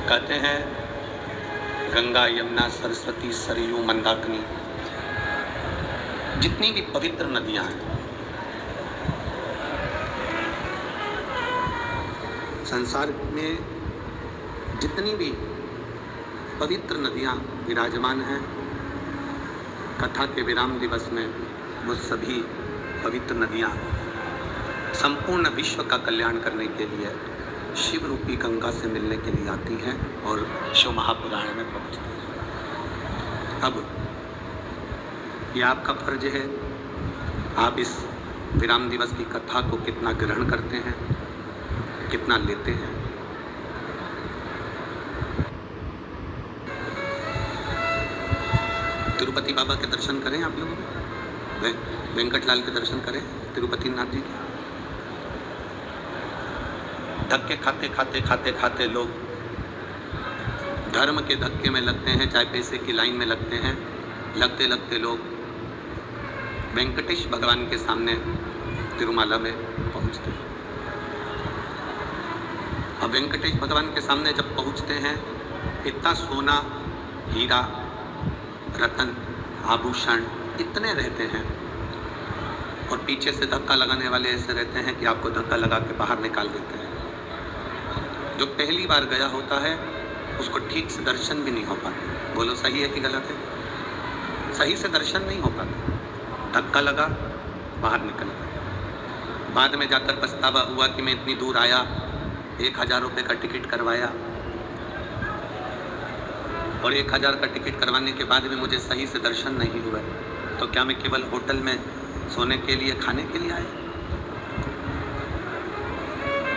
कहते हैं गंगा यमुना सरस्वती सरयू मंदाकिनी जितनी भी पवित्र नदियां हैं, संसार में जितनी भी पवित्र नदियां विराजमान हैं, कथा के विराम दिवस में वो सभी पवित्र नदियां संपूर्ण विश्व का कल्याण करने के लिए शिव रूपी गंगा से मिलने के लिए आती हैं और शिव महापुराण में पहुंचती हैं। अब ये आपका फर्ज है, आप इस विराम दिवस की कथा को कितना ग्रहण करते हैं, कितना लेते हैं। तिरुपति बाबा के दर्शन करें आप लोगों ने, वेंकटलाल के दर्शन करें, तिरुपति नाथ जी के। धक्के खाते खाते खाते खाते लोग धर्म के धक्के में लगते हैं, चाहे पैसे की लाइन में लगते हैं। लगते लगते लोग वेंकटेश भगवान के सामने तिरुमाला में पहुंचते हैं। अब वेंकटेश भगवान के सामने जब पहुंचते हैं, इतना सोना, हीरा, रतन, आभूषण इतने रहते हैं और पीछे से धक्का लगाने वाले ऐसे रहते हैं कि आपको धक्का लगा के बाहर निकाल देते हैं। जो पहली बार गया होता है उसको ठीक से दर्शन भी नहीं हो पाते। बोलो सही है कि गलत है? सही से दर्शन नहीं हो पाता, धक्का लगा, बाहर निकल गया। बाद में जाकर पछतावा हुआ कि मैं इतनी दूर आया, 1000 रुपये का टिकट करवाया और 1000 का टिकट करवाने के बाद भी मुझे सही से दर्शन नहीं हुआ, तो क्या मैं केवल होटल में सोने के लिए, खाने के लिए आया?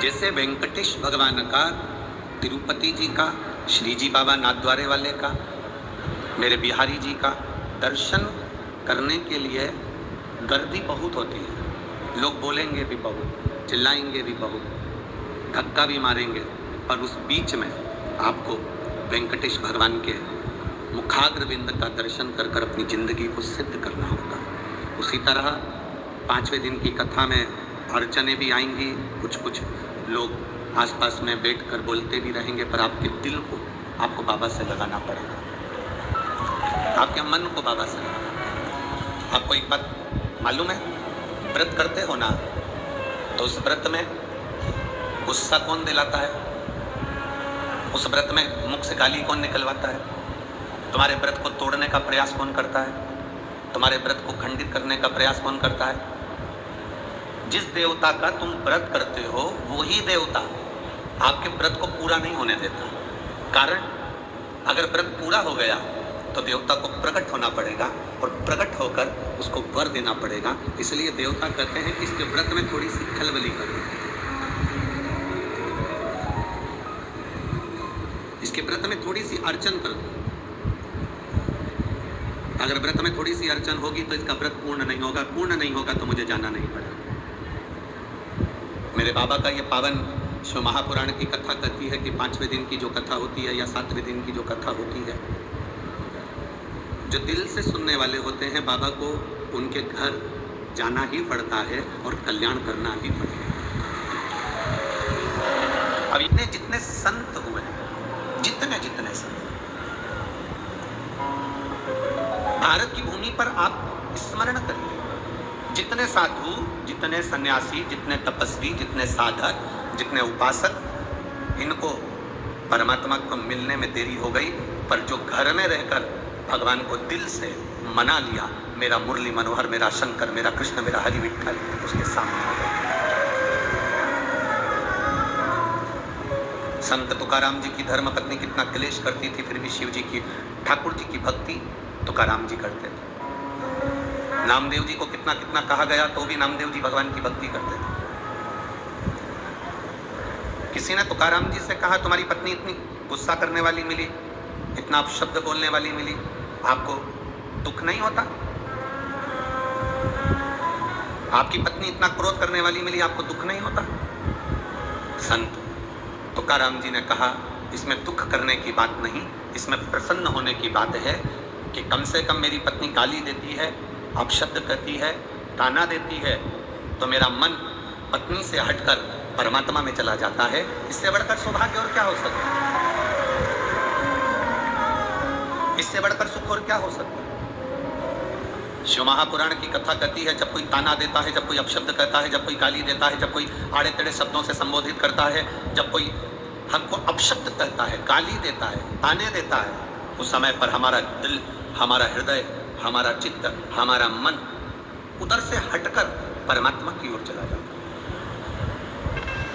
जैसे वेंकटेश भगवान का, तिरुपति जी का, श्री जी बाबा नाथद्वारे वाले का, मेरे बिहारी जी का दर्शन करने के लिए गर्दी बहुत होती है। लोग बोलेंगे भी बहुत, चिल्लाएंगे भी बहुत, धक्का भी मारेंगे, पर उस बीच में आपको वेंकटेश भगवान के मुखाग्रविंद का दर्शन कर कर अपनी जिंदगी को सिद्ध करना होगा। उसी तरह 5वें दिन की कथा में अर्चने भी आएंगी, कुछ लोग आसपास में बैठकर बोलते भी रहेंगे, पर आपके दिल को आपको बाबा से लगाना पड़ेगा, आपके मन को बाबा से लगाना। आपको एक बात मालूम है, व्रत करते हो ना, तो उस व्रत में गुस्सा कौन दिलाता है? उस व्रत में मुख से गाली कौन निकलवाता है? तुम्हारे व्रत को तोड़ने का प्रयास कौन करता है? तुम्हारे व्रत को खंडित करने का प्रयास कौन करता है? जिस देवता का तुम व्रत करते हो वही देवता आपके व्रत को पूरा नहीं होने देता। कारण, अगर व्रत पूरा हो गया तो देवता को प्रकट होना पड़ेगा और प्रकट होकर उसको वर देना पड़ेगा। इसलिए देवता कहते हैं कि इसके व्रत में थोड़ी सी खलबली करो, इसके व्रत में थोड़ी सी अर्चन कर दो। अगर व्रत में थोड़ी सी अर्चन होगी तो इसका व्रत पूर्ण नहीं होगा, पूर्ण नहीं होगा तो मुझे जाना नहीं पड़ेगा। मेरे बाबा का ये पावन शिव महापुराण की कथा कहती है कि 5वें दिन की जो कथा होती है या 7वें दिन की जो कथा होती है, जो दिल से सुनने वाले होते हैं, बाबा को उनके घर जाना ही पड़ता है और कल्याण करना ही पड़ता है। अब इतने जितने संत हुए, जितने संत भारत की भूमि पर आप स्मरण करिए, जितने साधु, जितने सन्यासी, जितने तपस्वी, जितने साधक, जितने उपासक, इनको परमात्मा को मिलने में देरी हो गई, पर जो घर में रहकर भगवान को दिल से मना लिया, मेरा मुरली मनोहर, मेरा शंकर, मेरा कृष्ण, मेरा हरि विठ्ठल, उसके सामने हो गए। संत तुकाराम जी की धर्मपत्नी कितना क्लेश करती थी, फिर भी शिव जी की, ठाकुर जी की भक्ति तुकाराम जी करते थे। नामदेव जी को कितना कितना कहा गया तो भी नामदेव जी भगवान की भक्ति करते थे। किसी ने तुकाराम जी से कहा, तुम्हारी पत्नी इतनी गुस्सा करने वाली मिली, इतना अपशब्द बोलने वाली मिली, आपको दुख नहीं होता? आपकी पत्नी इतना क्रोध करने वाली मिली, आपको दुख नहीं होता? संत तुकाराम जी ने कहा, इसमें दुख करने की बात नहीं, इसमें प्रसन्न होने की बात है कि कम से कम मेरी पत्नी गाली देती है, अपशब्द कहती है, ताना देती है, तो मेरा मन पत्नी से हटकर परमात्मा में चला जाता है। इससे बढ़कर सौभाग्य और क्या हो सकता है? इससे बढ़कर सुख और क्या हो सकता है? शिव महापुराण की कथा कहती है, जब कोई ताना देता है, जब कोई अपशब्द कहता है, जब कोई गाली देता है, जब कोई आड़े टेढ़े शब्दों से संबोधित करता है, जब कोई हमको अपशब्द कहता है, गाली देता है, ताने देता है, उस समय पर हमारा दिल, हमारा हृदय, हमारा चित्त, हमारा मन उधर से हटकर परमात्मा की ओर चला जाता है,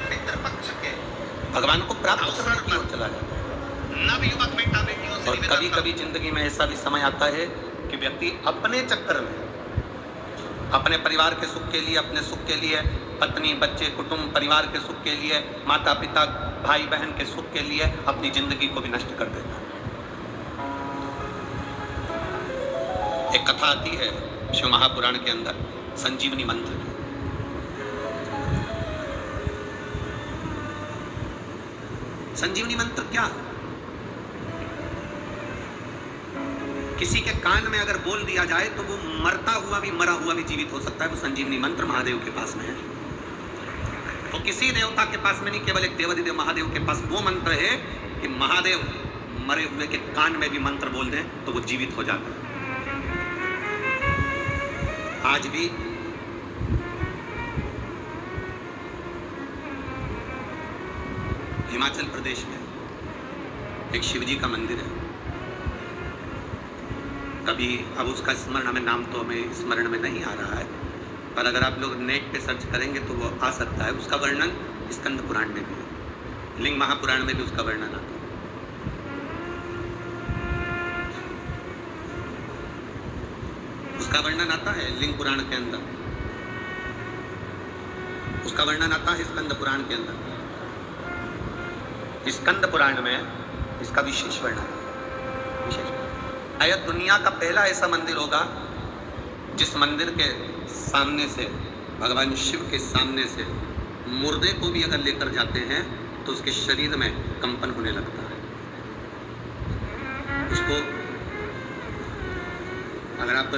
पितृपक्ष के भगवान को प्राप्त करने की ओर चला जाता है। नवयुवक बेटा बेटियों से, और कभी कभी जिंदगी में ऐसा भी समय आता है कि व्यक्ति अपने चक्कर में, अपने परिवार के सुख के लिए, अपने सुख के लिए, पत्नी, बच्चे, कुटुंब, परिवार के सुख के लिए, माता पिता, भाई बहन के सुख के लिए अपनी जिंदगी को भी नष्ट कर देता है। एक कथा आती है शिव महापुराण के अंदर, संजीवनी मंत्र की। संजीवनी मंत्र क्या? किसी के कान में अगर बोल दिया जाए तो वो मरता हुआ भी, मरा हुआ भी जीवित हो सकता है। वो संजीवनी मंत्र महादेव के पास में है। तो किसी देवता के पास में नहीं, केवल एक देवाधिदेव महादेव के पास वो मंत्र है कि महादेव मरे हुए के कान में भी मंत्र बोल दें तो वो जीवित हो जाता है। आज भी हिमाचल प्रदेश में एक शिवजी का मंदिर है। कभी अब उसका स्मरण, हमें नाम तो हमें स्मरण में नहीं आ रहा है, पर अगर आप लोग नेट पे सर्च करेंगे तो वो आ सकता है। उसका वर्णन स्कंद पुराण में भी है, लिंग महापुराण में भी उसका वर्णन आता है। उसका वर्णन आता है लिंग पुराण के अंदर, उसका वर्णन आता है स्कंद पुराण के अंदर। स्कंद पुराण में इसका विशेष वर्णन है। शायद दुनिया का पहला ऐसा मंदिर होगा जिस मंदिर के सामने से, भगवान शिव के सामने से मुर्दे को भी अगर लेकर जाते हैं तो उसके शरीर में कंपन होने लगता है। उसको अगर आप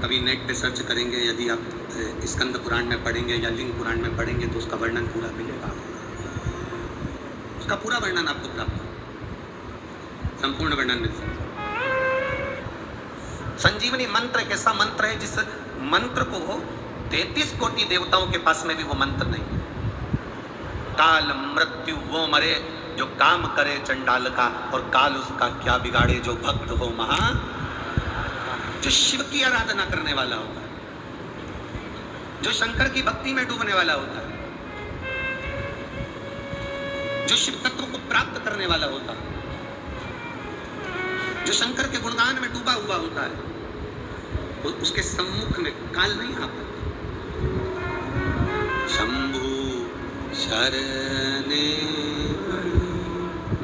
कभी नेट पे सर्च करेंगे, यदि आप स्कंद पुराण में पढ़ेंगे या लिंग पुराण में पढ़ेंगे तो उसका वर्णन पूरा मिलेगा। उसका पूरा वर्णन आपको प्राप्त होगा, संपूर्ण वर्णन मिल सकता है। संजीवनी मंत्र एक ऐसा मंत्र है जिस मंत्र को 33 कोटि देवताओं के पास में भी वो मंत्र नहीं है। काल मृत्यु वो मरे जो काम करे चंडाल का, और काल उसका क्या बिगाड़े जो भक्त हो महा। जो शिव की आराधना करने वाला होता है, जो शंकर की भक्ति में डूबने वाला होता है, जो शिव तत्व को प्राप्त करने वाला होता है, जो शंकर के गुणगान में डूबा हुआ होता है, उसके सम्मुख में काल नहीं आता। शंभु शरणे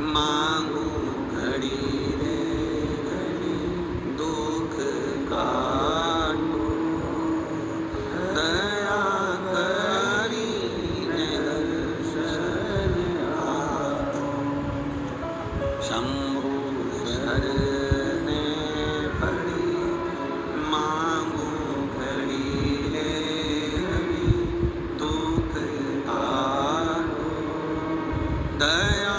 मांगू घड़ी रे घड़ी, दुख काटो दया करी ने दर्शन आपो। शंभु शरणे पड़ी मांगू घड़ी रे घड़ी, दुख काटो दया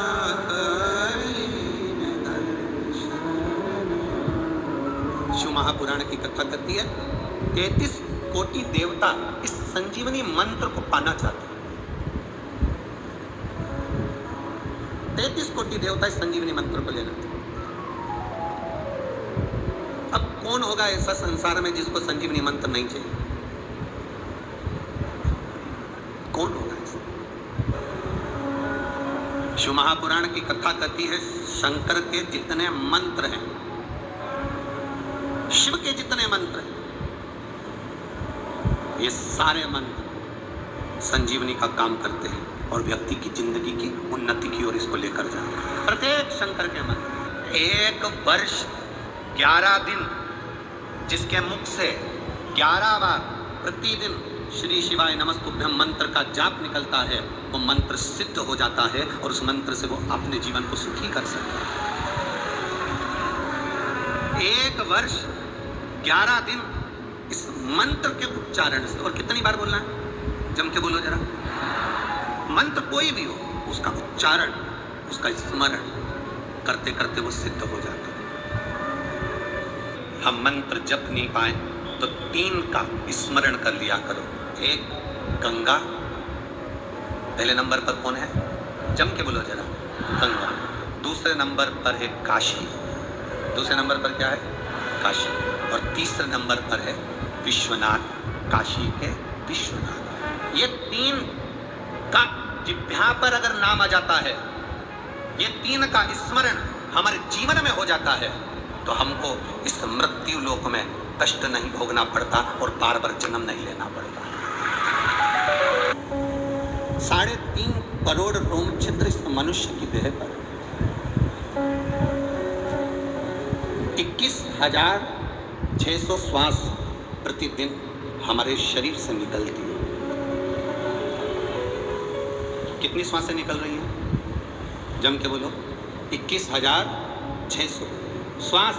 शिव महापुराण की कथा करती है। 33 कोटि देवता इस संजीवनी मंत्र को पाना चाहते हैं। 33 कोटि देवता इस संजीवनी मंत्र को लेना चाहते हैं। अब कौन होगा ऐसा संसार में जिसको संजीवनी मंत्र नहीं चाहिए? कौन होगा ऐसा? शिव महापुराण की कथा कहती है, शंकर के जितने मंत्र हैं, शिव के जितने मंत्र हैं, ये सारे मंत्र संजीवनी का काम करते हैं और व्यक्ति की जिंदगी की उन्नति की ओर इसको लेकर जाते हैं। प्रत्येक शंकर के मंत्र, 1 वर्ष 11 दिन जिसके मुख से 11 बार प्रतिदिन श्री शिवाय नमस्तुभ्यम मंत्र का जाप निकलता है, वो मंत्र सिद्ध हो जाता है और उस मंत्र से वो अपने जीवन को सुखी कर सकता है। 1 वर्ष 11 दिन इस मंत्र के उच्चारण से, और कितनी बार बोलना है? जम के बोलो जरा। मंत्र कोई भी हो, उसका उच्चारण, उसका स्मरण करते करते वो सिद्ध हो जाता है। हम मंत्र जप नहीं पाए तो 3 का स्मरण कर लिया करो। एक गंगा, पहले नंबर पर कौन है? जम के बोलो जरा, गंगा। दूसरे नंबर पर है काशी, दूसरे नंबर पर क्या है? काशी। और तीसरे नंबर पर है विश्वनाथ, काशी के विश्वनाथ। ये 3 का जिह्वा पर अगर नाम आ जाता है, ये 3 का स्मरण हमारे जीवन में हो जाता है, तो हमको इस मृत्यु लोक में कष्ट नहीं भोगना पड़ता और बार बार जन्म नहीं लेना पड़ता। 3.5 करोड़ रोम छिद्र इस मनुष्य की देह पर, 21,600 श्वास प्रतिदिन हमारे शरीर से निकलती है। कितनी श्वासें निकल रही हैं? जम के बोलो, 21,600 श्वास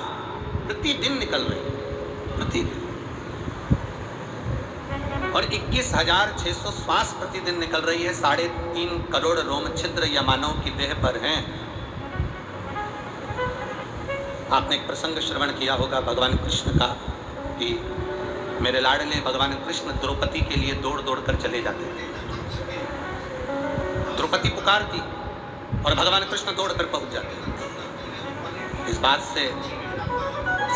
प्रतिदिन निकल रही है, प्रतिदिन। और 21,600 श्वास प्रतिदिन निकल रही है, 3.5 करोड़ रोम छिद्र या मानव की देह पर हैं। आपने एक प्रसंग श्रवण किया होगा भगवान कृष्ण का, कि मेरे लाडले भगवान कृष्ण द्रौपदी के लिए दौड़ दौड़ कर चले जाते थे। द्रौपदी पुकारती और भगवान कृष्ण दौड़ कर पहुंच जाते। इस बात से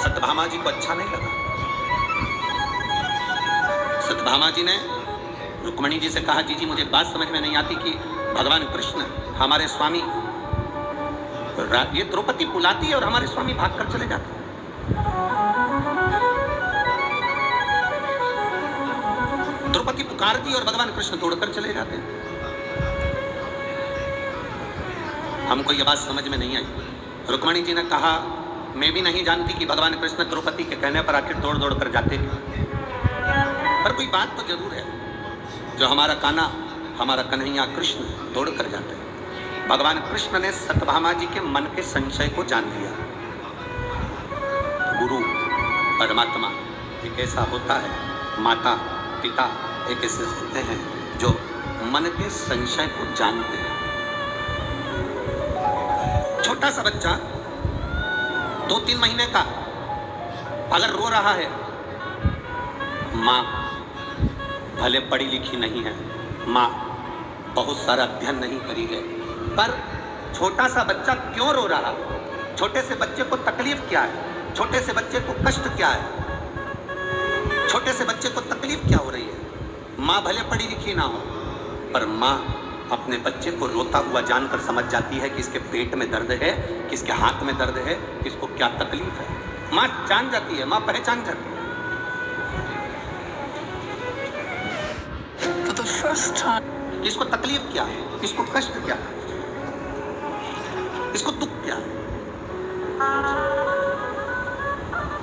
सत्यभामा जी को अच्छा नहीं लगा। सत्यभामा जी ने रुक्मणी जी से कहा, जी मुझे बात समझ में नहीं आती कि भगवान कृष्ण हमारे स्वामी, ये द्रौपदी बुलाती है और हमारे स्वामी भागकर चले जाते। द्रौपदी पुकारती और भगवान कृष्ण दौड़कर चले जाते। हमको ये बात समझ में नहीं आई। रुक्मणी जी ने कहा, मैं भी नहीं जानती कि भगवान कृष्ण द्रौपदी के कहने पर आखिर दौड़ दौड़ कर जाते, पर कोई बात तो जरूर है, जो हमारा कान्हा, हमारा कन्हैया कृष्ण दौड़ कर जाते। भगवान कृष्ण ने सत्यभामा जी के मन के संशय को जान लिया। गुरु परमात्मा एक ऐसा होता है, माता पिता एक ऐसे होते हैं जो मन के संशय को जानते हैं। छोटा सा बच्चा 2-3 महीने का अगर रो रहा है, माँ भले पढ़ी लिखी नहीं है, माँ बहुत सारा अध्ययन नहीं करी है, पर छोटा सा बच्चा क्यों रो रहा है? छोटे से बच्चे को तकलीफ क्या है? छोटे से बच्चे को कष्ट क्या है? छोटे से बच्चे को तकलीफ क्या हो रही है? माँ भले पढ़ी लिखी ना हो, पर माँ अपने बच्चे को रोता हुआ जानकर समझ जाती है कि इसके पेट में दर्द है, कि इसके हाथ में दर्द है, कि इसको क्या तकलीफ है। माँ जान जाती है, माँ पहचान जाती है। For the first time, इसको तकलीफ क्या है, इसको कष्ट क्या है, इसको दुख क्या है।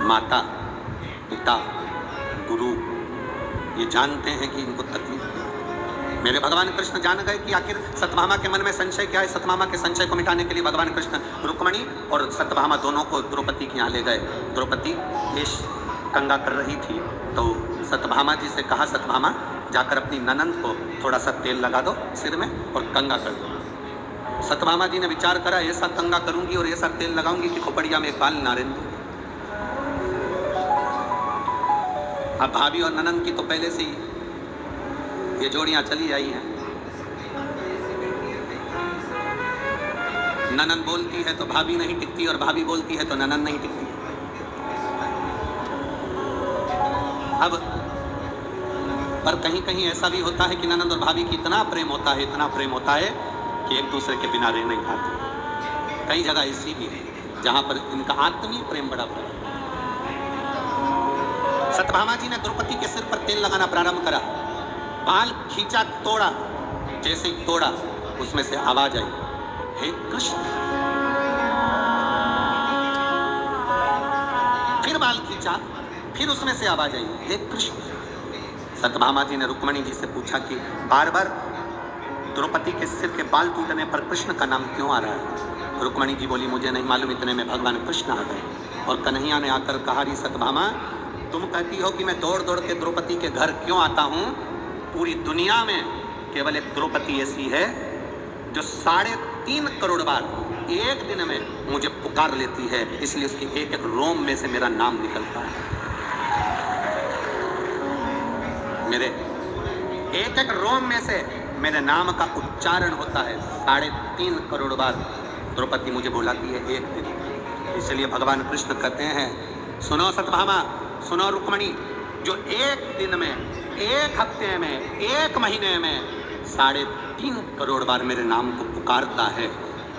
माता पिता गुरु ये जानते हैं कि इनको तकलीफ है। मेरे भगवान कृष्ण जान गए कि आखिर सत्यभामा के मन में संशय क्या है। सत्यभामा के संशय को मिटाने के लिए भगवान कृष्ण रुक्मणी और सत्यभामा दोनों को द्रौपदी के यहाँ ले गए। द्रौपदी वेश कंगा कर रही थी, तो सत्यभामा जी से कहा, सत्यभामा जाकर अपनी ननंद को थोड़ा सा तेल लगा दो सिर में और कंगा कर दो। सत्यभामा जी ने विचार करा, ऐसा कंगा करूंगी और ऐसा तेल लगाऊंगी कि खोपड़िया में बाल ना रेंदू। अब भाभी और ननंद की तो पहले से ही ये जोड़ियां चली आई हैं। ननंद बोलती है तो भाभी नहीं टिकती, और भाभी बोलती है तो ननंद नहीं टिकती। अब पर कहीं कहीं ऐसा भी होता है कि ननंद और भाभी की इतना प्रेम होता है, इतना प्रेम होता है कि एक दूसरे के बिना रह नहीं पाते। कई जगह ऐसी भी है जहां पर इनका आत्मीय प्रेम बड़ा बड़ा। सत्यभामा जी ने द्रौपदी के सिर पर तेल लगाना प्रारंभ करा, बाल खींचा, तोड़ा, जैसे ही तोड़ा उसमें से आवाज आई, हे कृष्ण। फिर बाल खींचा, फिर उसमें से आवाज आई, हे कृष्ण। सत्यभामा जी ने रुक्मणी जी से पूछा कि बार बार द्रौपदी के सिर के बाल टूटने पर कृष्ण का नाम क्यों आ रहा है? रुक्मणी जी बोली, मुझे नहीं मालूम। इतने में भगवान कृष्ण आ गए और कन्हैया ने आकर कहा, री सत्यभामा, तुम कहती हो कि मैं दौड़ दौड़ के द्रौपदी के घर क्यों आता हूँ? पूरी दुनिया में केवल एक द्रौपदी ऐसी है जो 3.5 करोड़ बार एक दिन में मुझे पुकार लेती है, इसलिए उसकी एक एक रोम में से मेरा नाम निकलता है। मेरे एक एक रोम में से मेरे नाम का उच्चारण होता है। 3.5 करोड़ बार द्रौपदी मुझे बुलाती है एक दिन। इसलिए भगवान कृष्ण कहते हैं, सुनो सत्यभामा, सुनो रुक्मणी, जो एक दिन में, एक हफ्ते में, एक महीने में 3.5 करोड़ बार मेरे नाम को पुकारता है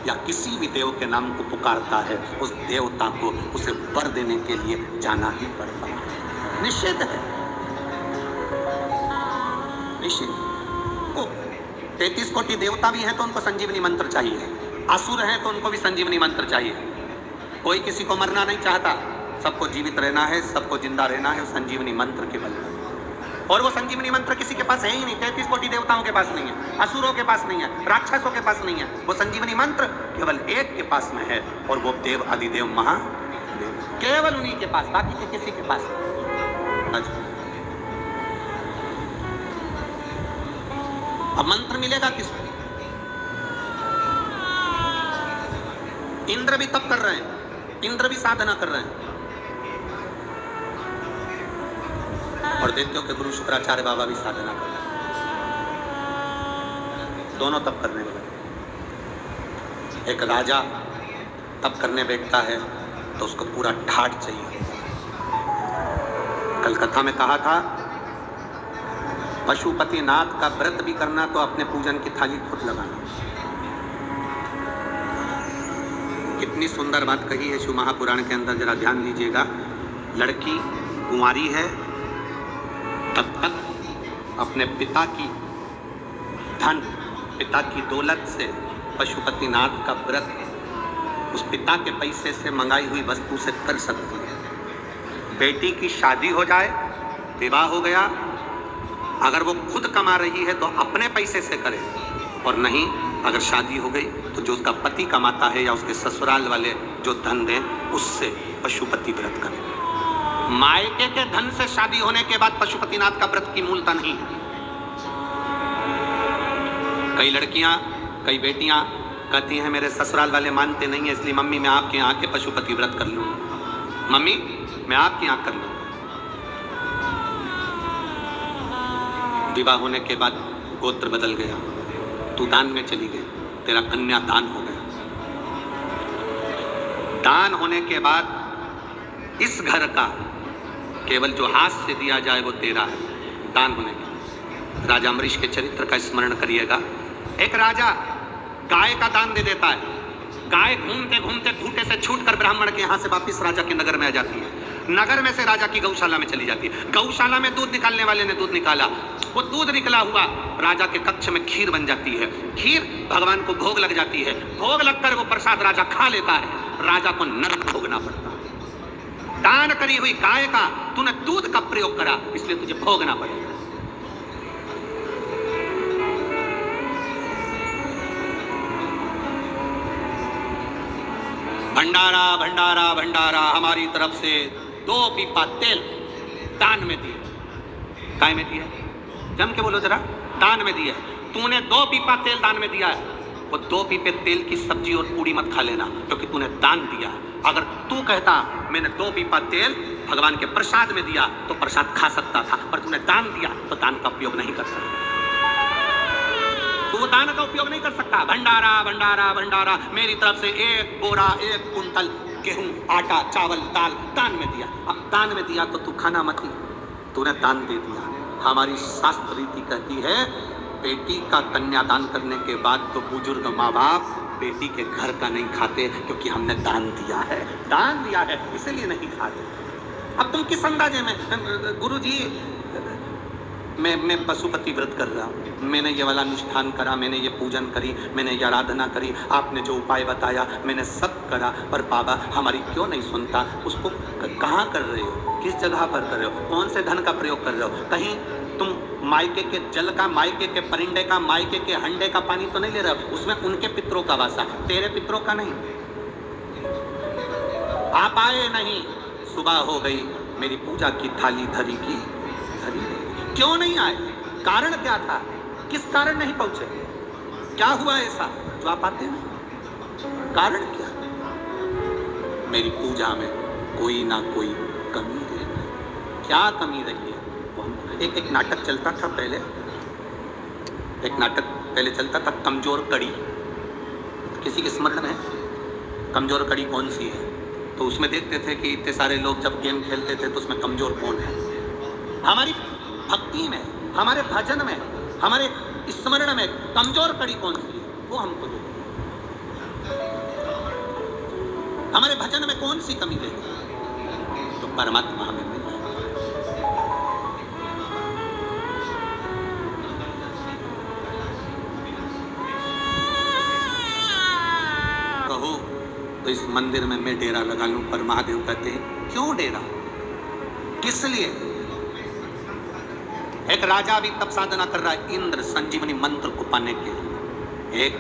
या किसी भी देव के नाम को पुकारता है, उस देवता को उसे वर देने के लिए जाना ही पड़ता है। निश्चित है, निश्चित। 33 कोटि देवता भी हैं तो उनको संजीवनी मंत्र चाहिए, असुर हैं तो उनको भी संजीवनी मंत्र चाहिए। कोई किसी को मरना नहीं चाहता, सबको जीवित रहना है, सबको जिंदा रहना है संजीवनी मंत्र के बल पर। और वो संजीवनी मंत्र किसी के पास है ही नहीं। 33 कोटि देवताओं के पास नहीं है, असुरों के पास नहीं है, राक्षसों के पास नहीं है। वो संजीवनी मंत्र केवल एक के पास में है, और वो देव आदिदेव महादेव, केवल उन्हीं के पास, बाकी के किसी के पास नहीं। अब मंत्र मिलेगा किसको? इंद्र भी तप कर रहे हैं, इंद्र भी साधना कर रहे हैं, और दैत्यों के गुरु शुक्राचार्य बाबा भी साधना कर रहे हैं। दोनों तप करने लगे। एक राजा तप करने बैठता है तो उसको पूरा ठाठ चाहिए। कलकत्ता में कहा था, पशुपति नाथ का व्रत भी करना तो अपने पूजन की थाली खुद लगाना। कितनी सुंदर बात कही है शिव महापुराण के अंदर, जरा ध्यान दीजिएगा। लड़की कुंवारी है, तब तक अपने पिता की धन, पिता की दौलत से पशुपति नाथ का व्रत उस पिता के पैसे से मंगाई हुई वस्तु से कर सकती है। बेटी की शादी हो जाए, विवाह हो गया, अगर वो खुद कमा रही है तो अपने पैसे से करे, और नहीं अगर शादी हो गई तो जो उसका पति कमाता है या उसके ससुराल वाले जो धन दें उससे पशुपति व्रत करे। मायके के धन से शादी होने के बाद पशुपतिनाथ का व्रत की मूलता नहीं है। कई लड़कियां, कई बेटियां कहती हैं मेरे ससुराल वाले मानते नहीं है, इसलिए मम्मी मैं आपके यहाँ के पशुपति व्रत कर लूँ, मम्मी मैं आपके यहाँ कर लूँ। विवाह होने के बाद गोत्र बदल गया, तू दान में चली गई, तेरा कन्या दान हो गया। दान होने के बाद इस घर का केवल जो हाथ से दिया जाए वो तेरा है, दान होने के। राजा अम्बरीश के चरित्र का स्मरण करिएगा। एक राजा गाय का दान दे देता है, गाय घूमते घूमते खूंटे से छूटकर ब्राह्मण के यहाँ से वापिस राजा के नगर में आ जाती है। नगर में से राजा की गौशाला में चली जाती है। गौशाला में दूध निकालने वाले ने दूध निकाला, वो दूध निकला हुआ राजा के कक्ष में खीर बन जाती है। खीर भगवान को भोग लग जाती है, भोग लगकर वो प्रसाद राजा खा लेता है, राजा को नरक भोगना पड़ता है। दान करी हुई गाय का तूने दूध का प्रयोग करा, इसलिए तुझे भोगना पड़ेगा। भंडारा भंडारा भंडारा हमारी तरफ से 2 पीपा तेल दान में दिए। काय में दिया? जम के बोलो जरा, दान में दिया। तूने 2 पीपा तेल दान में दिया है, वो 2 पीपे तेल की सब्जी और पूड़ी मत खा लेना, क्योंकि तूने दान दिया। अगर तू कहता मैंने 2 पीपा तेल भगवान के प्रसाद में दिया तो प्रसाद खा सकता था, पर तूने दान दिया तो दान का उपयोग नहीं कर सकता। तो दान का उपयोग नहीं कर सकता। भंडारा भंडारा भंडारा, मेरी तरफ से 1 बोरा 1 कुंतल गेहूं, आटा, चावल, दाल दान में दिया। अब दान में दिया तो तू खाना मत ही, तूने दान दे दिया। हमारी शास्त्र रीति कहती है बेटी का कन्यादान करने के बाद तो बुजुर्ग माँ बाप बेटी के घर का नहीं खाते, क्योंकि हमने दान दिया है, दान दिया है इसलिए नहीं खाते। अब तुम किस अंदाजे में, गुरुजी मैं पशुपति व्रत कर रहा हूँ, मैंने ये वाला अनुष्ठान करा, मैंने ये पूजन करी, मैंने ये आराधना करी, आपने जो उपाय बताया मैंने सब करा, पर बाबा हमारी क्यों नहीं सुनता? उसको कहाँ कर रहे हो, किस जगह पर कर रहे हो, कौन से धन का प्रयोग कर रहे हो? कहीं तुम मायके के जल का, मायके के परिंदे का, मायके के हंडे का पानी तो नहीं ले रहे हो? उसमें उनके पितरों का वासा, तेरे पितरों का नहीं। आप आए नहीं, सुबह हो गई, मेरी पूजा की थाली धरी की धरी, क्यों नहीं आए? कारण क्या था? किस कारण नहीं पहुंचे? क्या हुआ ऐसा जो आप आते नहीं? कारण क्या? मेरी पूजा में कोई ना कोई कमी रह गई। क्या कमी रही है? वो हम एक नाटक चलता था पहले, एक नाटक पहले चलता था कमजोर कड़ी। किसी के स्मरण है कमजोर कड़ी कौन सी है? तो उसमें देखते थे कि इतने सारे लोग जब गेम खेलते थे तो उसमें कमजोर कौन है। हमारी भक्ति में, हमारे भजन में, हमारे स्मरण में कमजोर कड़ी कौन सी है, वो हमको दो। हमारे भजन में कौन सी कमी रह गई? तो परमात्मा हमें मिल जाए। कहो तो इस मंदिर में मैं डेरा लगा लूं, पर महादेव कहते हैं क्यों डेरा, किस लिए? एक राजा भी तब साधना कर रहा है इंद्र संजीवनी मंत्र को पाने के लिए। एक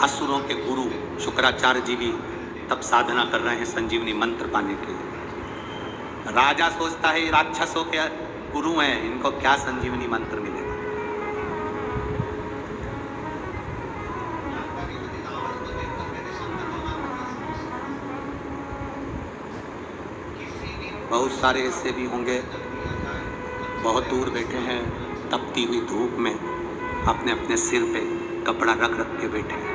असुरों के गुरु शुक्राचार्य जी भी तब साधना कर रहे हैं संजीवनी मंत्र पाने के लिए। राजा सोचता है राक्षसों के गुरु हैं, इनको क्या संजीवनी मंत्र मिलेगा। बहुत सारे ऐसे भी होंगे बहुत दूर बैठे हैं तपती हुई धूप में, अपने अपने सिर पे कपड़ा रख रख के बैठे हैं।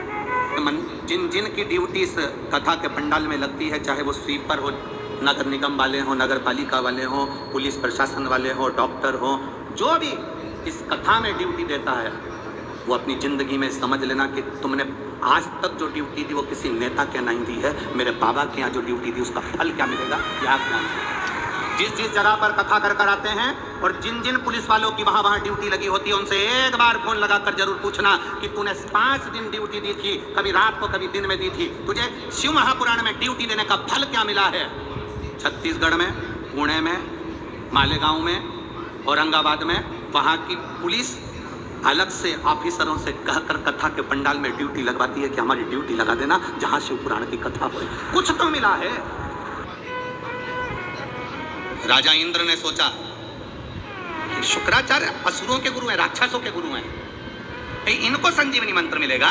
जिन जिन की ड्यूटी इस कथा के पंडाल में लगती है, चाहे वो स्वीपर हो, नगर निगम वाले हो, नगर पालिका वाले हो, पुलिस प्रशासन वाले हो, डॉक्टर हो, जो भी इस कथा में ड्यूटी देता है, वो अपनी जिंदगी में समझ लेना कि तुमने आज तक जो ड्यूटी दी वो किसी नेता के नहीं दी है, मेरे बाबा के यहाँ जो ड्यूटी दी उसका फल क्या मिलेगा याद ना। जिस जिस जगह पर कथा कर आते हैं और जिन जिन पुलिस वालों की वहां ड्यूटी लगी होती है, उनसे एक बार फोन लगाकर जरूर पूछना कि तूने 5 दिन ड्यूटी दी थी, कभी रात को कभी दिन में दी थी, तुझे शिव महापुराण में ड्यूटी देने का फल क्या मिला है? छत्तीसगढ़ में, पुणे में, मालेगांव में, औरंगाबाद में वहां की पुलिस अलग से ऑफिसरों से कहकर कथा के पंडाल में ड्यूटी लगवाती है कि हमारी ड्यूटी लगा देना जहां शिव पुराण की कथा हो। कुछ तो मिला है। राजा इंद्र ने सोचा शुक्राचार्य असुरों के गुरु हैं, राक्षसों के गुरु हैं, इनको संजीवनी मंत्र मिलेगा,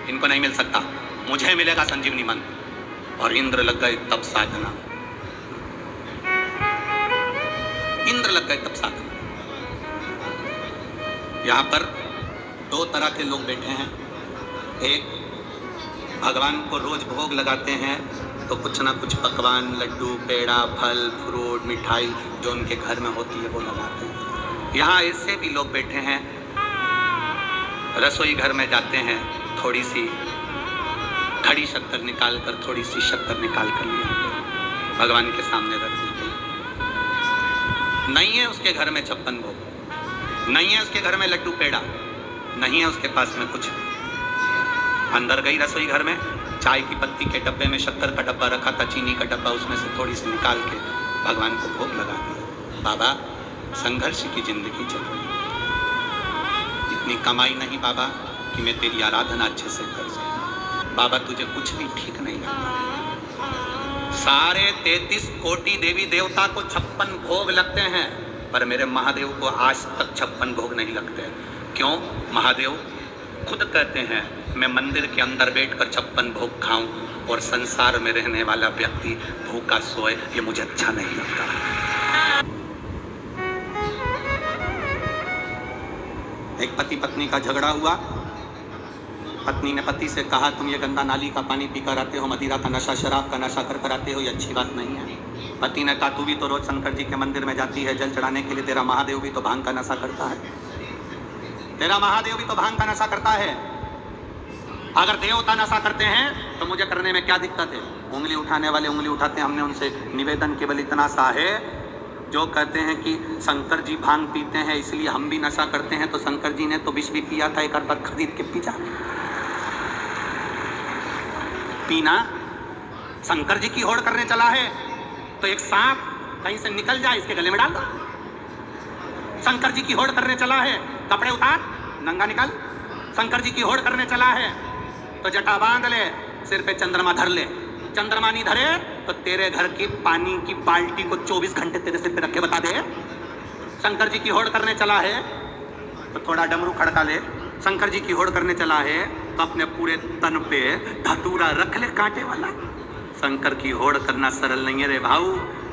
इनको नहीं मिल सकता, मुझे मिलेगा संजीवनी मंत्र। और इंद्र लग गए तब साधना, इंद्र लग गए तब साधना। यहां पर 2 तरह के लोग बैठे हैं। एक भगवान को रोज भोग लगाते हैं तो कुछ ना कुछ पकवान, लड्डू, पेड़ा, फल, फ्रूट, मिठाई जो उनके घर में होती है वो लगाते हैं। यहाँ ऐसे भी लोग बैठे हैं, रसोई घर में जाते हैं, थोड़ी सी खड़ी शक्कर निकाल कर, थोड़ी सी शक्कर निकाल कर लिया, भगवान के सामने रख दी। नहीं है उसके घर में 56 भोग, नहीं है उसके घर में लड्डू पेड़ा, नहीं है उसके पास में कुछ। अंदर गई रसोई घर में, चाय की पत्ती के डब्बे में शक्कर का डब्बा रखा था, चीनी का डब्बा, उसमें से थोड़ी सी निकाल के भगवान को भोग लगा दिया। बाबा संघर्ष की जिंदगी चल रही है, इतनी कमाई नहीं बाबा कि मैं तेरी आराधना अच्छे से कर सकूं। बाबा तुझे कुछ भी ठीक नहीं लगता। सारे 33 कोटि देवी देवता को 56 भोग लगते हैं, पर मेरे महादेव को आज तक 56 भोग नहीं लगते। क्यों? महादेव खुद कहते हैं मैं मंदिर के अंदर बैठकर 56 भोग खाऊं और संसार में रहने वाला व्यक्ति भूखा सोए, ये मुझे अच्छा नहीं लगता। एक पति पत्नी का झगड़ा हुआ। पत्नी ने पति से कहा तुम ये गंदा नाली का पानी पीकर आते हो, मदिरा का नशा, शराब का नशा कर आते हो, ये अच्छी बात नहीं है। पति ने कहा तू भी तो रोज शंकर जी के मंदिर में जाती है जल चढ़ाने के लिए, तेरा महादेव भी तो भांग का नशा करता है, तेरा महादेव भी तो भांग का नशा करता है। अगर देवता नशा करते हैं तो मुझे करने में क्या दिक्कत है? उंगली उठाने वाले उंगली उठाते हैं। हमने उनसे निवेदन केवल इतना सा है, जो कहते हैं कि शंकर जी भांग पीते हैं इसलिए हम भी नशा करते हैं, तो शंकर जी ने तो विष भी पिया था, एक बार खरीद के पी जा। पीना शंकर जी की होड़ करने चला है तो एक सांप कहीं से निकल जाए इसके गले में डाल दो। शंकर जी की होड़ करने चला है, कपड़े उतार, नंगा निकल। शंकर जी की होड़ करने चला है तो जटा बांध ले, सिर पे चंद्रमा धर ले। चंद्रमा नहीं धरे तो तेरे घर की पानी की बाल्टी को 24 घंटे तेरे सिर पे रख के बता दे। शंकर जी की होड़ करने चला है तो थोड़ा डमरू खड़का ले। शंकर जी की होड़ करने चला है तो अपने पूरे तन पे धतूरा रख ले कांटे वाला। शंकर की होड़ करना सरल नहीं है रे भाऊ।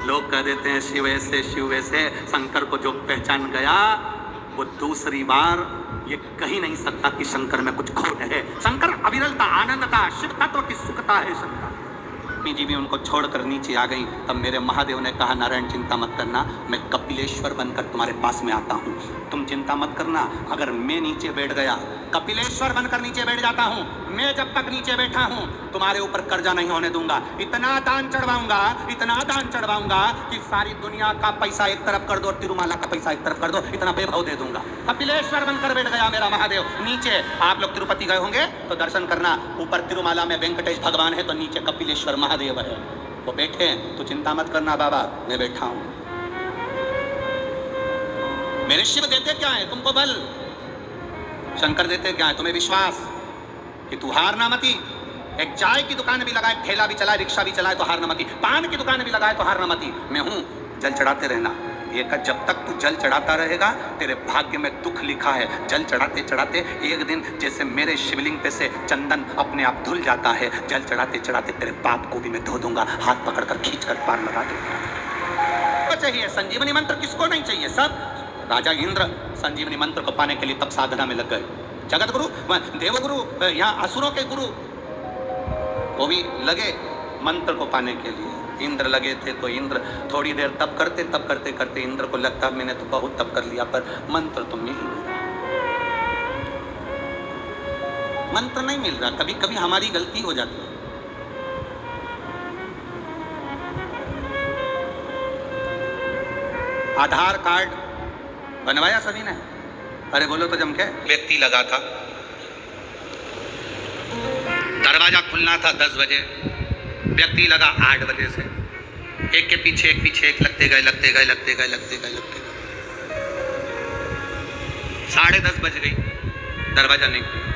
लोग कह देते हैं शिव ऐसे शिव ऐसे। शंकर को जो पहचान गया वो दूसरी बार ये कही नहीं सकता कि शंकर में कुछ खोट है। शंकर अविरलता, आनंदता, शिव तत्व की सुखता है शंकर। जी भी उनको छोड़कर नीचे आ गई। तब मेरे महादेव ने कहा, नारायण चिंता मत करना, मैं कपिलेश्वर बनकर तुम्हारे पास में आता हूँ। तुम चिंता मत करना, अगर मैं नीचे बैठ गया, कपिलेश्वर बनकर नीचे बैठ जाता हूँ, मैं जब तक नीचे बैठा हूँ तुम्हारे ऊपर कर्जा नहीं होने दूंगा। इतना दान चढ़वाऊंगा, इतना दान चढ़वाऊंगा कि सारी दुनिया का पैसा एक तरफ कर दो और तिरुमाला का पैसा एक तरफ कर दो, इतना वैभव दे दूंगा। कपिलेश्वर बनकर बैठ गया मेरा महादेव नीचे। आप लोग तिरुपति गए होंगे तो दर्शन करना, ऊपर तिरुमाला में वेंकटेश भगवान है तो नीचे कपिलेश्वर महादेव है, वो बैठे हैं। तो चिंता मत करना बाबा, मैं बैठा हूं। मेरे शिव देते क्या है तुमको? बल। शंकर देते क्या है तुम्हें? विश्वास कि तू हार ना मती। एक चाय की दुकान भी लगाए, ठेला भी चलाए, रिक्शा भी चलाए तो हार ना मती, पान की दुकान भी लगाए तो हार ना मती। मैं हूं, जल चढ़ाते रहना। ये का जब तक तू जल चढ़ाता रहेगा तेरे भाग्य में दुख लिखा है। जल चढ़ाते चढ़ाते एक दिन जैसे मेरे शिवलिंग पे से चंदन अपने आप धुल जाता है, जल चढ़ाते चढ़ाते तेरे पाप को भी मैं धो दूंगा, हाथ पकड़कर खींचकर पार लगा दूंगा। चाहिए संजीवनी मंत्र, किसको नहीं चाहिए? सब। राजा इंद्र संजीवनी मंत्र को पाने के लिए तब साधना में लग गए। जगत गुरु, देवगुरु, यहाँ असुरों के गुरु वो भी लगे मंत्र को पाने के लिए। इंद्र लगे थे तो इंद्र थोड़ी देर तप करते, तप करते करते इंद्र को लगता मैंने तो बहुत तप कर लिया, पर मंत्र तो मिल नहीं रहा, मंत्र नहीं मिल रहा। कभी कभी हमारी गलती हो जाती है। आधार कार्ड बनवाया सभी ने? अरे बोलो तो जम के। व्यक्ति लगा था, दरवाजा खुलना था 10 बजे, व्यक्ति लगा 8 बजे से, एक के पीछे एक लगते गए 10:30 बज गई, दरवाजा नहीं खुला।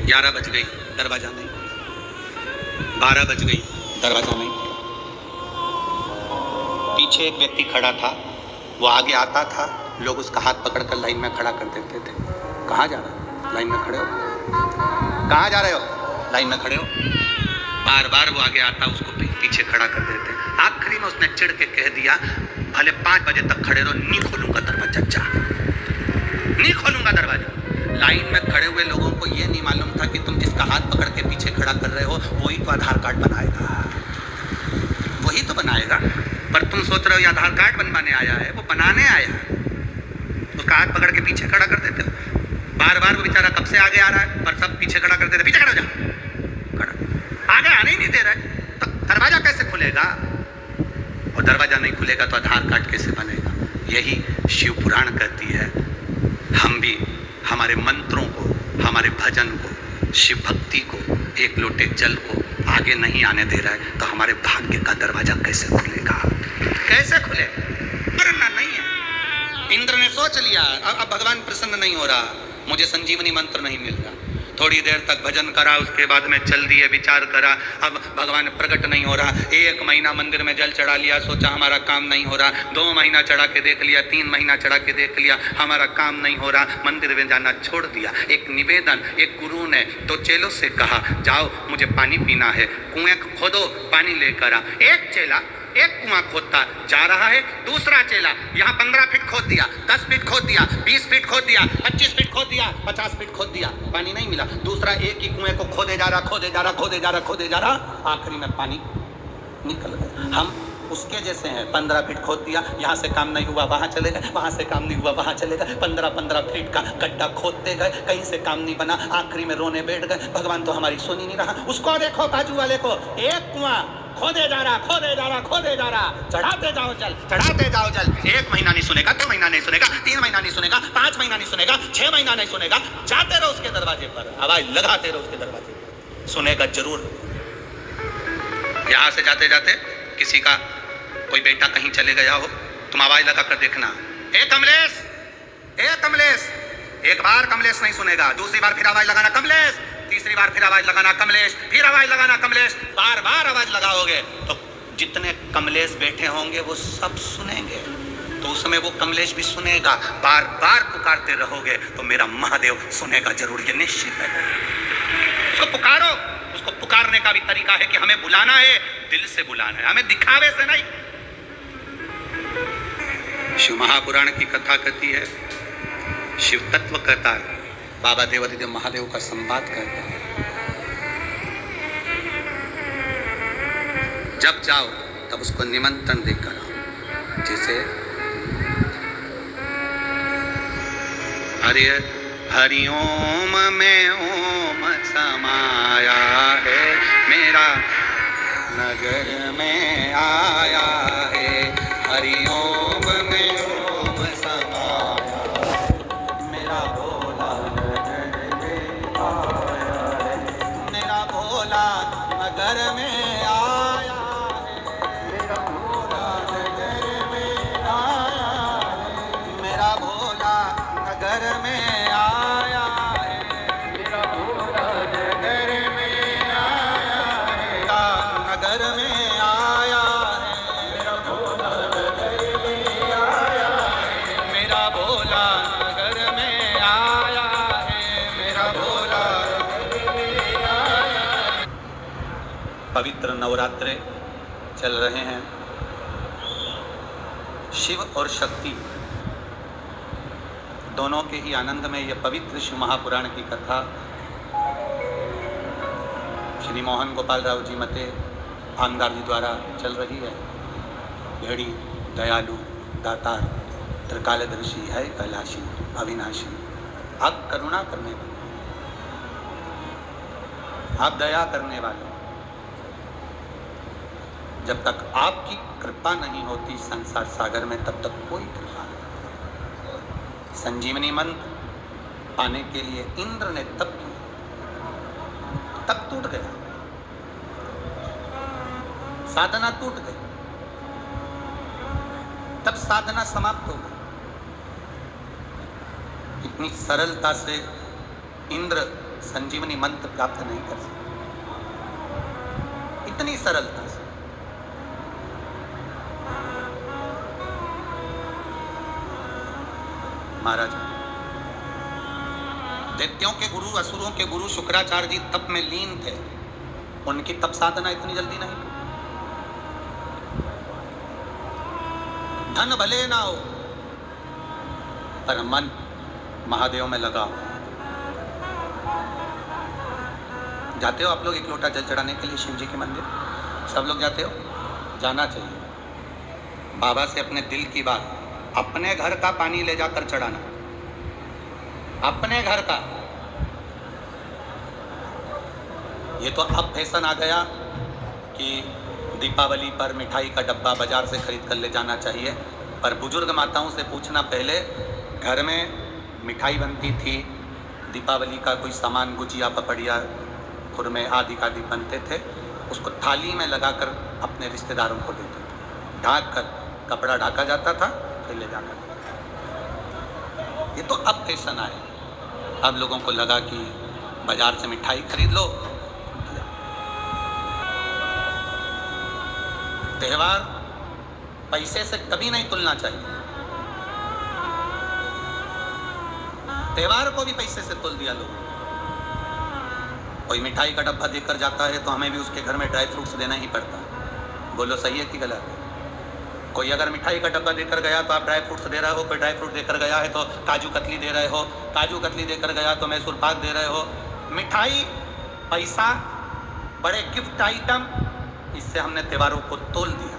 11 बज गई, दरवाजा नहीं खुला। 12 बज गई, दरवाजा नहीं खुला। पीछे एक व्यक्ति खड़ा था, वो आगे आता था, लोग उसका हाथ पकड़कर लाइन में खड़ा कर देते थे। कहाँ जा रहे हो? लाइन में खड़े हो। कहाँ जा रहे हो? लाइन में खड़े हो। बार बार वो आगे आता, उसको पीछे खड़ा कर देते। आखिरी में उसने चिढ़ के कह दिया, भले 5 बजे तक खड़े रहो, नहीं खोलूंगा दरवाजा, जा नहीं खोलूंगा दरवाजा। लाइन में खड़े हुए लोगों को ये नहीं मालूम था कि तुम जिसका हाथ पकड़ के पीछे खड़ा कर रहे हो वही तो आधार कार्ड बनाएगा, वही तो बनाएगा। पर तुम सोच रहे हो ये आधार कार्ड बनवाने आया है, वो बनाने आया है। उसका हाथ पकड़ के पीछे खड़ा कर देते हो। बार बार वो बेचारा कब से आगे आ रहा है, पर सब पीछे खड़ा कर देते, पीछे खड़ा हो जा, खड़ा। आगे आने ही नहीं दे रहे तो दरवाजा कैसे खुलेगा? और दरवाजा नहीं खुलेगा तो आधार कार्ड कैसे बनेगा? यही शिव पुराण कहती है। हम भी हमारे मंत्रों को, हमारे भजन को, शिव भक्ति को, एक लोटे जल को आगे नहीं आने दे रहा है तो हमारे भाग्य का दरवाजा कैसे खुलेगा? कैसे खुले? करना नहीं है। इंद्र ने सोच लिया, अब भगवान प्रसन्न नहीं हो रहा, मुझे संजीवनी मंत्र नहीं मिल रहा। थोड़ी देर तक भजन करा, उसके बाद में चल दिए, विचार करा, अब भगवान प्रकट नहीं हो रहा। 1 महीना मंदिर में जल चढ़ा लिया, सोचा हमारा काम नहीं हो रहा। 2 महीना चढ़ा के देख लिया, 3 महीना चढ़ा के देख लिया, हमारा काम नहीं हो रहा, मंदिर में जाना छोड़ दिया। एक निवेदन, एक गुरु ने 2 चेलों से कहा, जाओ मुझे पानी पीना है, कुएं खोदो, पानी लेकर आ। एक चेला एक कुआं खोदता जा रहा है, दूसरा चेला यहाँ 15 फीट खोद दिया, 10 फीट खोद दिया, 20 फीट खोद दिया, 25 फीट खोद दिया, 50 फीट खोद दिया, पानी नहीं मिला। दूसरा एक ही कुएं को खोदे जा रहा, आखिरी में पानी निकल गया। हम उसके जैसे हैं, 15 फीट खोद दिया, यहाँ से काम नहीं हुआ वहाँ चले गए, वहाँ से काम नहीं हुआ वहाँ चले गए, 15 फीट का गड्ढा खोदते गए, कहीं से काम नहीं बना, आखिरी में रोने बैठ गए, भगवान तो हमारी सुन ही नहीं रहा। उसको देखो बाजू वाले को, एक कुआं खोदे जा रहा, चढ़ाते जाओ जल। 1 महीना नहीं सुनेगा, 2 महीना नहीं सुनेगा, 3 महीना नहीं सुनेगा, 5 महीना नहीं सुनेगा, 6 महीना नहीं सुनेगा, जाते रहो उसके दरवाजे पर, आवाज लगाते रहो उसके दरवाजे पर, सुनेगा जरूर। यहाँ से जाते जाते किसी का कोई बेटा कहीं चले गया हो, तुम आवाज लगा कर देखना, ए कमलेश। एक बार कमलेश नहीं सुनेगा, दूसरी बार फिर आवाज लगाना कमलेश, तीसरी बार फिर आवाज लगाना कमलेश, फिर आवाज लगाना कमलेश। बार बार आवाज लगाओगे तो जितने कमलेश बैठे होंगे वो सब सुनेंगे। तो उसमें वो कमलेश भी सुनेगा। बार बार पुकारते रहोगे तो मेरा महादेव सुनेगा जरूर, ये निश्चित है। उसको पुकारो। उसको पुकारने का भी तरीका है कि हमें बुलाना है, दिल से बुलाना है, हमें दिखावे से नहीं। शिव महापुराण की कथा कहती है, शिव तत्व कहता है, बाबा देवादिदेव महादेव का संवाद करता है। जब जाओ तब उसको निमंत्रण देकर आओ। जैसे हरिओम में ओम समाया है, मेरा नगर में आया है। हरिओम में ओम समाया, मेरा भोला नगर में आया है। मेरा भोला नगर में आया है। मेरा भोला नगर में आया है। मेरा भोला नगर में आया है। मेरा भोला नगर में आया है। नगर में आया है। मेरा भोला नगर में आया है। मेरा भोला नगर में आया है। मेरा भोला नगर में आया है। पवित्र नवरात्रे चल रहे हैं। शिव और शक्ति दोनों के ही आनंद में यह पवित्र शिव महापुराण की कथा श्री मोहन गोपाल राव जी मते आमदार जी द्वारा चल रही है। भेड़ी दयालु दातार त्रिकालदर्शी है कैलाशी अविनाशी, आप करुणा करने वाले, आप दया करने वाले। जब तक आपकी कृपा नहीं होती संसार सागर में, तब तक कोई कृपा नहीं। संजीवनी मंत्र पाने के लिए इंद्र ने तप किया, तप टूट गया, साधना टूट गई, तब साधना समाप्त हो गई। इतनी सरलता से इंद्र संजीवनी मंत्र प्राप्त नहीं कर सकते, इतनी सरलता से। महाराज दैत्यों के गुरु असुरों के गुरु शुक्राचार्य जी तप में लीन थे, उनकी तप साधना इतनी जल्दी नहीं टूटी। धन भले ना हो पर मन महादेव में लगा। जाते हो आप लोग एक लोटा जल चढ़ाने के लिए शिव जी के मंदिर? सब लोग जाते हो? जाना चाहिए। बाबा से अपने दिल की बात, अपने घर का पानी ले जाकर चढ़ाना, अपने घर का। ये तो अब फैशन आ गया कि दीपावली पर मिठाई का डब्बा बाजार से खरीद कर ले जाना चाहिए, पर बुजुर्ग माताओं से पूछना, पहले घर में मिठाई बनती थी, दीपावली का कोई सामान गुजिया पपड़िया खुरमे आदि आदि बनते थे, उसको थाली में लगाकर अपने रिश्तेदारों को देते थे, ढाक कर कपड़ा ढाका जाता था, फिर ले जाकर। ये तो अब फैशन आए। अब लोगों को लगा कि बाजार से मिठाई खरीद लो। त्योहार पैसे से कभी नहीं तुलना चाहिए। त्योहार को भी पैसे से तुल दिया लोगों। कोई मिठाई का डब्बा देकर जाता है तो हमें भी उसके घर में ड्राई फ्रूट्स देना ही पड़ता है। बोलो सही है कि गलत है? कोई अगर मिठाई का डब्बा देकर गया तो आप ड्राई फ्रूट्स दे रहे हो, कोई ड्राई फ्रूट देकर गया है तो काजू कतली दे रहे हो, काजू कतली देकर गया तो मैसूर पाक दे रहे हो। मिठाई, पैसा, बड़े गिफ्ट आइटम, इससे हमने त्योहारों को तोल दिया।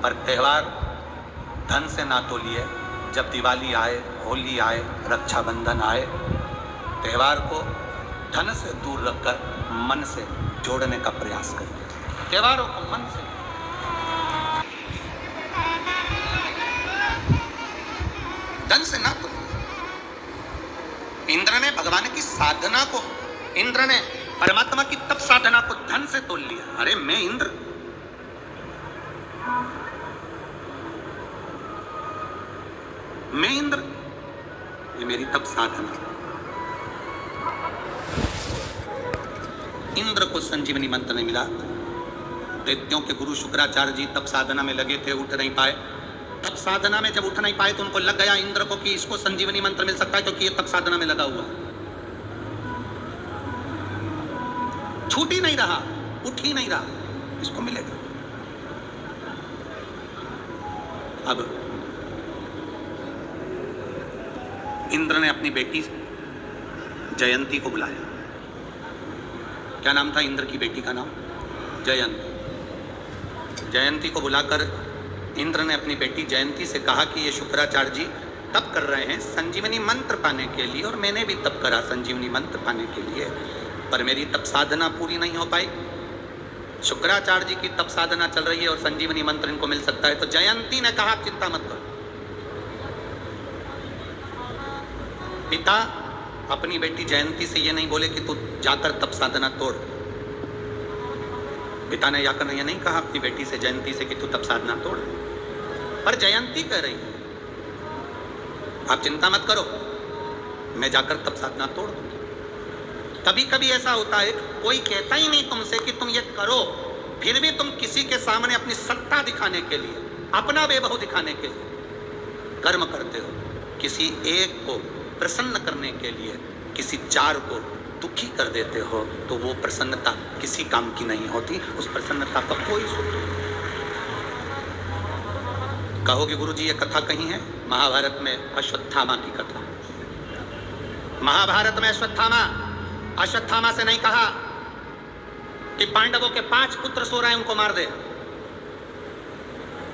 पर त्योहार धन से ना तोलिए। जब दिवाली आए, होली आए, रक्षाबंधन आए, त्योहार को धन से दूर रखकर मन से जोड़ने का प्रयास करिए। त्योहारों को मन से, धन से ना तोलिए। इंद्र ने भगवान की साधना को, इंद्र ने परमात्मा की तप साधना को धन से तोल लिया। अरे मैं इंद्र, मैं इंद्र, ये मेरी तप साधना। इंद्र को संजीवनी मंत्र नहीं मिला। दैत्यों के गुरु शुक्राचार्य जी तप साधना में लगे थे, उठ नहीं पाए। तप साधना में जब उठ नहीं पाए तो उनको लग गया इंद्र को कि इसको संजीवनी मंत्र मिल सकता है क्योंकि ये तप साधना में लगा हुआ, छूट ही नहीं रहा, उठ ही नहीं रहा, इसको मिलेगा। अब इंद्र ने अपनी बेटी जयंती को बुलाया। क्या नाम था इंद्र की बेटी का नाम? जयंती। जयंती को बुलाकर इंद्र ने अपनी बेटी जयंती से कहा कि ये शुक्राचार्य जी तप कर रहे हैं संजीवनी मंत्र पाने के लिए, और मैंने भी तप करा संजीवनी मंत्र पाने के लिए, पर मेरी तप साधना पूरी नहीं हो पाई। शुक्राचार्य जी की तप साधना चल रही है और संजीवनी मंत्र इनको मिल सकता है। तो जयंती ने कहा चिंता मत करो, पिता अपनी बेटी जयंती से ये नहीं बोले कि तू जाकर तप साधना तोड़। पिता ने जाकर ये नहीं कहा अपनी बेटी से जयंती से कि तू तप साधना तोड़, पर जयंती कह रही है आप चिंता मत करो, मैं जाकर तप साधना तोड़ दूंगी। कभी कभी ऐसा होता है कोई कहता ही नहीं तुमसे कि तुम ये करो, फिर भी तुम किसी के सामने अपनी सत्ता दिखाने के लिए, अपना वैभव दिखाने के लिए कर्म करते हो। किसी एक को प्रसन्न करने के लिए किसी चार को दुखी कर देते हो तो वो प्रसन्नता किसी काम की नहीं होती, उस प्रसन्नता का कोई सूत्र नहीं। कहोगे गुरुजी ये कथा कहीं है? महाभारत में अश्वत्थामा की कथा। महाभारत में अश्वत्थामा से नहीं कहा कि पांडवों के 5 पुत्र सो रहे हैं उनको मार दे।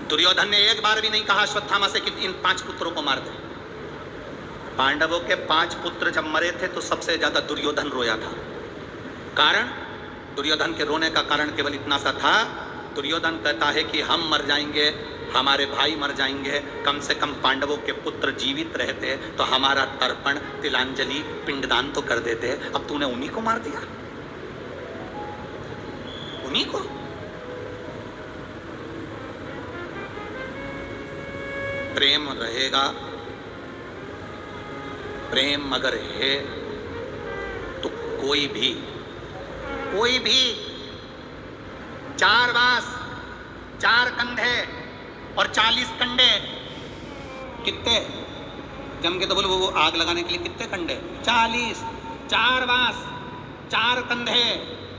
दुर्योधन ने एक बार भी नहीं कहा अश्वत्थामा से कि इन 5 पुत्रों को मार दे। पांडवों के 5 पुत्र जब मरे थे तो सबसे ज्यादा दुर्योधन रोया था। कारण, दुर्योधन के रोने का कारण केवल इतना सा था, दुर्योधन कहता है कि हम मर जाएंगे, हमारे भाई मर जाएंगे, कम से कम पांडवों के पुत्र जीवित रहते तो हमारा तर्पण, तिलांजलि, पिंडदान तो कर देते। अब तूने उन्हीं को मार दिया, उन्हीं को। प्रेम रहेगा, प्रेम अगर है तो कोई भी 4 बांस, 4 कंधे और 40 कंडे, कितने जम के तो बोलो वो आग लगाने के लिए कितने कंडे? 40, 4 बांस, 4 कंधे,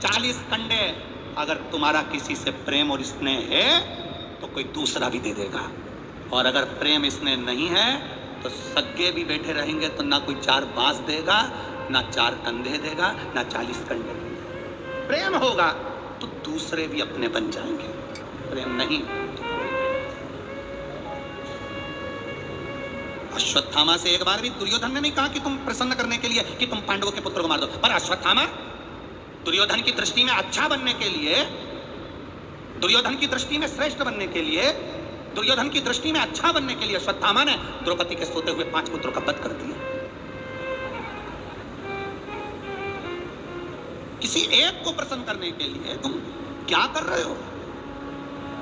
40 कंडे। अगर तुम्हारा किसी से प्रेम और स्नेह है तो कोई दूसरा भी दे देगा, और अगर प्रेम स्नेह नहीं है तो सगे भी बैठे रहेंगे तो ना कोई 4 बांस देगा, ना 4 कंधे देगा, ना 40 कंडे देगा। प्रेम होगा तो दूसरे भी अपने बन जाएंगे, प्रेम नहीं तो कोई नहीं। अश्वत्थामा से एक बार भी दुर्योधन ने नहीं कहा कि तुम प्रसन्न करने के लिए कि तुम पांडवों के पुत्र को मार दो, पर अश्वत्थामा दुर्योधन की दृष्टि में अच्छा बनने के लिए, दुर्योधन की दृष्टि में श्रेष्ठ बनने के लिए, दुर्योधन की दृष्टि में अच्छा बनने के लिए अश्वत्थामा ने द्रौपदी के सोते हुए 5 पुत्रों का वध कर दिया। किसी एक को प्रसन्न करने के लिए तुम क्या कर रहे हो?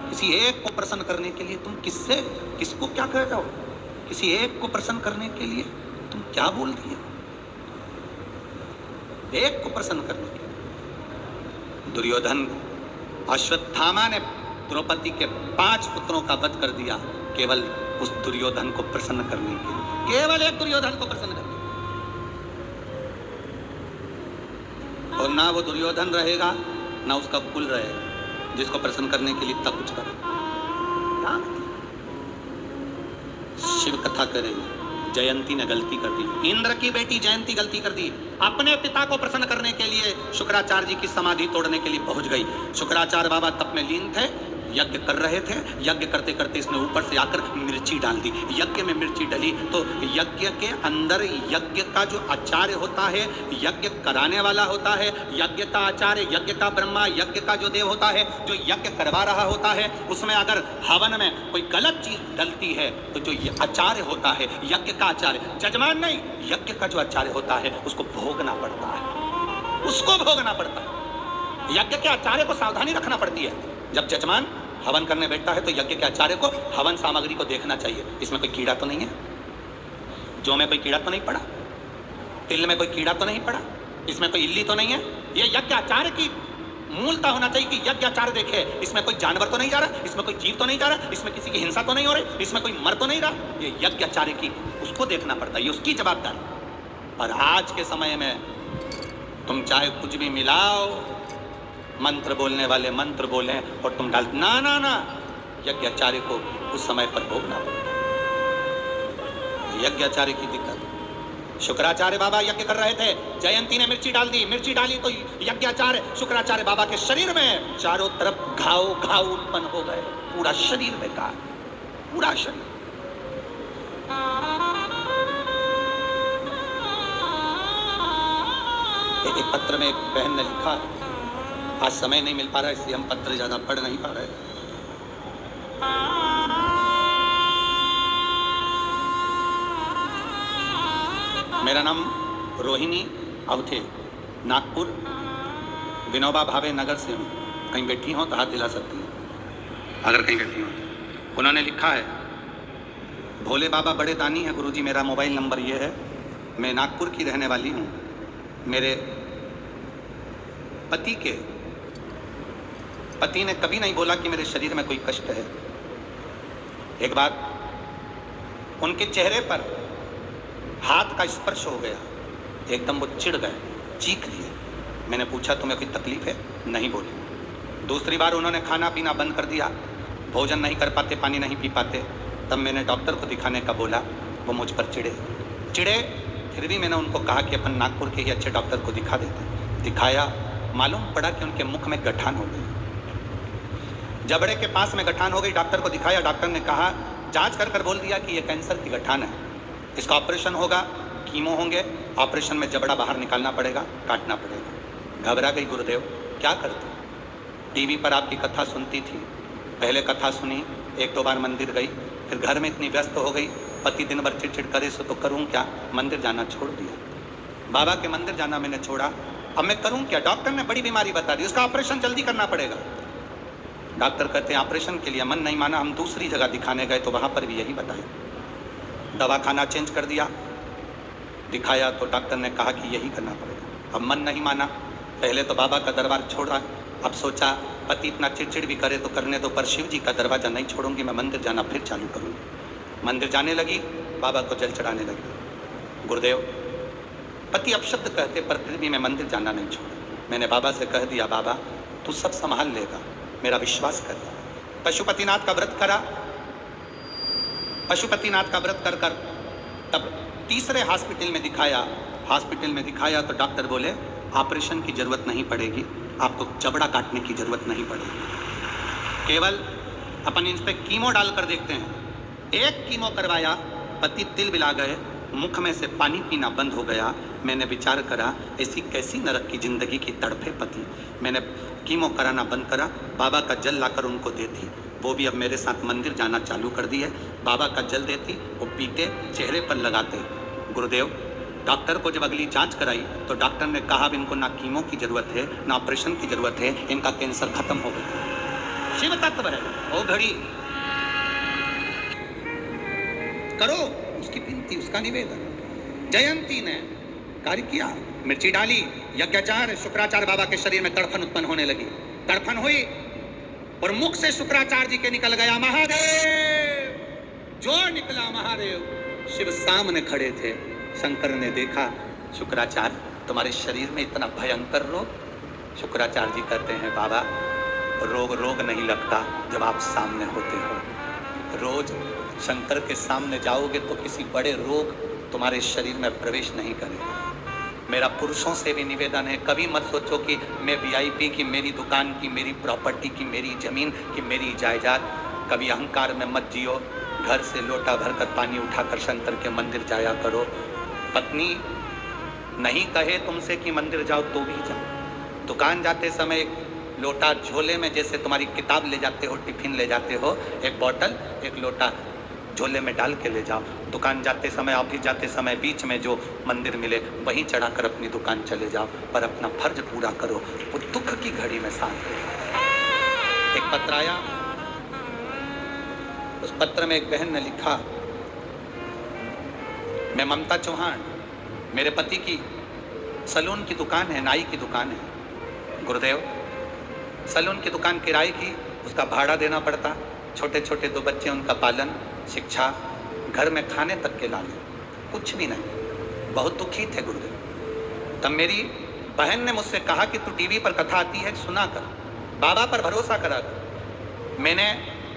किसी एक को प्रसन्न करने के लिए तुम किसको क्या कह रहे हो? किसी एक को प्रसन्न करने के लिए तुम क्या बोल दिए? एक को प्रसन्न करने के लिए दुर्योधन, अश्वत्थामा ने द्रौपदी के 5 पुत्रों का वध कर दिया केवल उस दुर्योधन को प्रसन्न करने के लिए, केवल एक दुर्योधन को प्रसन्न करने के लिए। और ना वो दुर्योधन रहेगा ना उसका कुल रहेगा जिसको प्रसन्न करने के लिए इतना कुछ करे। शिव कथा कर रही है, जयंती ने गलती कर दी, इंद्र की बेटी जयंती गलती कर दी। अपने पिता को प्रसन्न करने के लिए शुक्राचार्य जी की समाधि तोड़ने के लिए पहुंच गई। शुक्राचार्य बाबा तप में लीन थे, यज्ञ कर रहे थे, यज्ञ करते करते इसने ऊपर से आकर मिर्ची डाल दी। यज्ञ में मिर्ची डली तो यज्ञ के अंदर यज्ञ का जो आचार्य होता है, यज्ञ कराने वाला होता है, यज्ञ का आचार्य, यज्ञ का ब्रह्मा, यज्ञ का जो देव होता है, जो यज्ञ करवा रहा होता है, उसमें अगर हवन में कोई गलत चीज डलती है तो जो आचार्य होता है, यज्ञ का आचार्य, जजमान नहीं, यज्ञ का जो आचार्य होता है उसको भोगना पड़ता है, उसको भोगना पड़ता है। यज्ञ के आचार्य को सावधानी रखना पड़ती है। जब जजमान हवन करने बैठता है तो यज्ञ के आचार्य को हवन सामग्री को देखना चाहिए, इसमें कोई कीड़ा तो नहीं है, जौ में कोई कीड़ा तो नहीं पड़ा, तिल में कोई कीड़ा तो नहीं पड़ा, इसमें कोई इल्ली तो नहीं है। ये यज्ञ आचार्य की मूलता होना चाहिए कि यज्ञाचार्य देखे इसमें कोई जानवर तो नहीं जा रहा, इसमें कोई जीव तो नहीं जा रहा, इसमें किसी की हिंसा तो नहीं हो रही, इसमें कोई मर तो नहीं रहा। ये यज्ञाचार्य की उसको देखना पड़ता है, ये उसकी जवाबदारी। और आज के समय में तुम चाहे कुछ भी मिलाओ, मंत्र बोलने वाले मंत्र बोले और तुम डाल ना ना ना, यज्ञाचार्य को उस समय पर भोगना पड़ता। यज्ञाचार्य की दिक्कत। शुक्राचार्य बाबा यज्ञ कर रहे थे, जयंती ने मिर्ची डाल दी, मिर्ची डाली तो यज्ञाचार्य शुक्राचार्य बाबा के शरीर में चारों तरफ घाव घाव उत्पन्न हो गए, पूरा शरीर में घाव, पूरा शरीर। एक पत्र में एक बहन ने लिखा, आज समय नहीं मिल पा रहा इसलिए हम पत्र ज्यादा पढ़ नहीं पा रहे। मेरा नाम रोहिणी अवथे, नागपुर विनोबा भावे नगर से हूँ। कहीं बैठी हो तो हाथ हिला सकती है अगर कहीं बैठी हो। उन्होंने लिखा है, भोले बाबा बड़े दानी हैं गुरुजी, मेरा मोबाइल नंबर ये है, मैं नागपुर की रहने वाली हूँ। मेरे पति ने कभी नहीं बोला कि मेरे शरीर में कोई कष्ट है। एक बार उनके चेहरे पर हाथ का स्पर्श हो गया, एकदम वो चिढ़ गए, चीख दिए। मैंने पूछा तुम्हें कोई तकलीफ है? नहीं बोली। दूसरी बार उन्होंने खाना पीना बंद कर दिया, भोजन नहीं कर पाते, पानी नहीं पी पाते। तब मैंने डॉक्टर को दिखाने का बोला, वो मुझ पर चिढ़े। फिर भी मैंने उनको कहा कि अपन नागपुर के ही अच्छे डॉक्टर को दिखा देते। दिखाया, मालूम पड़ा कि उनके मुख में गठान हो गई, जबड़े के पास में गठान हो गई। डॉक्टर को दिखाया, डॉक्टर ने कहा, जांच कर बोल दिया कि ये कैंसर की गठान है, इसका ऑपरेशन होगा, कीमो होंगे, ऑपरेशन में जबड़ा बाहर निकालना पड़ेगा, काटना पड़ेगा। घबरा गई, गुरुदेव क्या करते? टीवी पर आपकी कथा सुनती थी, पहले कथा सुनी, एक दो बार मंदिर गई, फिर घर में इतनी व्यस्त हो गई, पति दिन भर चिड़चिड़ करे सो तो करूं क्या, मंदिर जाना छोड़ दिया। बाबा के मंदिर जाना मैंने छोड़ा, अब मैं करूं क्या? डॉक्टर ने बड़ी बीमारी बता दी, उसका ऑपरेशन जल्दी करना पड़ेगा। डॉक्टर कहते हैं ऑपरेशन के लिए मन नहीं माना, हम दूसरी जगह दिखाने गए तो वहां पर भी यही बताया। दवा खाना चेंज कर दिया, दिखाया तो डॉक्टर ने कहा कि यही करना पड़ेगा। अब मन नहीं माना, पहले तो बाबा का दरबार छोड़ा, अब सोचा पति इतना चिड़चिड़ भी करे तो करने दो, पर शिव जी का दरवाजा नहीं छोड़ूंगी, मैं मंदिर जाना फिर चालू करूँगी। मंदिर जाने लगी, बाबा को जल चढ़ाने लगी। गुरुदेव पति अपशब्द कहते पर फिर भी मैं मंदिर जाना नहीं छोड़ा। मैंने बाबा से कह दिया, बाबा तू सब संभाल लेगा, मेरा विश्वास कर। पशुपतिनाथ का व्रत करा, पशुपतिनाथ का व्रत कर कर तब तीसरे हॉस्पिटल में दिखाया तो डॉक्टर बोले ऑपरेशन की जरूरत नहीं पड़ेगी, आपको जबड़ा काटने की जरूरत नहीं पड़ेगी, केवल अपन इन पे कीमो डालकर देखते हैं। एक कीमो करवाया, पति तिल बिला गए, मुख में से पानी पीना बंद हो गया। मैंने विचार करा ऐसी कैसी नरक की जिंदगी की तड़फे पति। मैंने कीमो कराना बंद करा, बाबा का जल लाकर उनको देती, वो भी अब मेरे साथ मंदिर जाना चालू कर दी है। बाबा का जल देती, वो पीते, चेहरे पर लगाते। गुरुदेव डॉक्टर को जब अगली जांच कराई तो डॉक्टर ने कहा अब इनको ना कीमो की जरूरत है ना ऑपरेशन की जरूरत है, इनका कैंसर खत्म हो गया। शिव तत्व है वो घड़ी करो, उसकी विनती, उसका निवेदन। जयंती ने कार्य किया, मिर्ची डाली, यज्ञाचार्य शुक्राचार्य बाबा के शरीर में तड़फन उत्पन्न होने लगी। तड़फन हुई और मुख से शुक्राचार्य जी के निकल गया महादेव। जो निकला महादेव, शिव सामने खड़े थे। शंकर ने देखा, शुक्राचार्य तुम्हारे शरीर में इतना भयंकर रोग। शुक्राचार्य जी कहते हैं, बाबा रोग नहीं लगता जब आप सामने होते हो। रोज शंकर के सामने जाओगे तो किसी बड़े रोग तुम्हारे शरीर में प्रवेश नहीं करेगा। मेरा पुरुषों से भी निवेदन है, कभी मत सोचो कि मैं वीआईपी की, मेरी दुकान की, मेरी प्रॉपर्टी की, मेरी जमीन की, मेरी जायदाद। कभी अहंकार में मत जियो। घर से लोटा भरकर पानी उठाकर शंकर के मंदिर जाया करो। पत्नी नहीं कहे तुमसे कि मंदिर जाओ तो भी जाओ। दुकान जाते समय एक लोटा झोले में, जैसे तुम्हारी किताब ले जाते हो, टिफिन ले जाते हो, एक बोतल एक लोटा झोले में डाल के ले जाओ। दुकान जाते समय, ऑफिस जाते समय बीच में जो मंदिर मिले वहीं चढ़ाकर अपनी दुकान चले जाओ, पर अपना फर्ज पूरा करो। वो दुख की घड़ी में साथ हो। एक पत्र आया, उस पत्र में एक बहन ने लिखा, मैं ममता चौहान, मेरे पति की सलून की दुकान है, नाई की दुकान है। गुरुदेव सलून की दुकान किराए की, उसका भाड़ा देना पड़ता, छोटे छोटे 2 बच्चे, उनका पालन, शिक्षा, घर में खाने तक के लाले, कुछ भी नहीं। बहुत दुखी थे गुरुदेव। तब मेरी बहन ने मुझसे कहा कि तू टीवी पर कथा आती है, सुना कर, बाबा पर भरोसा करा कर। मैंने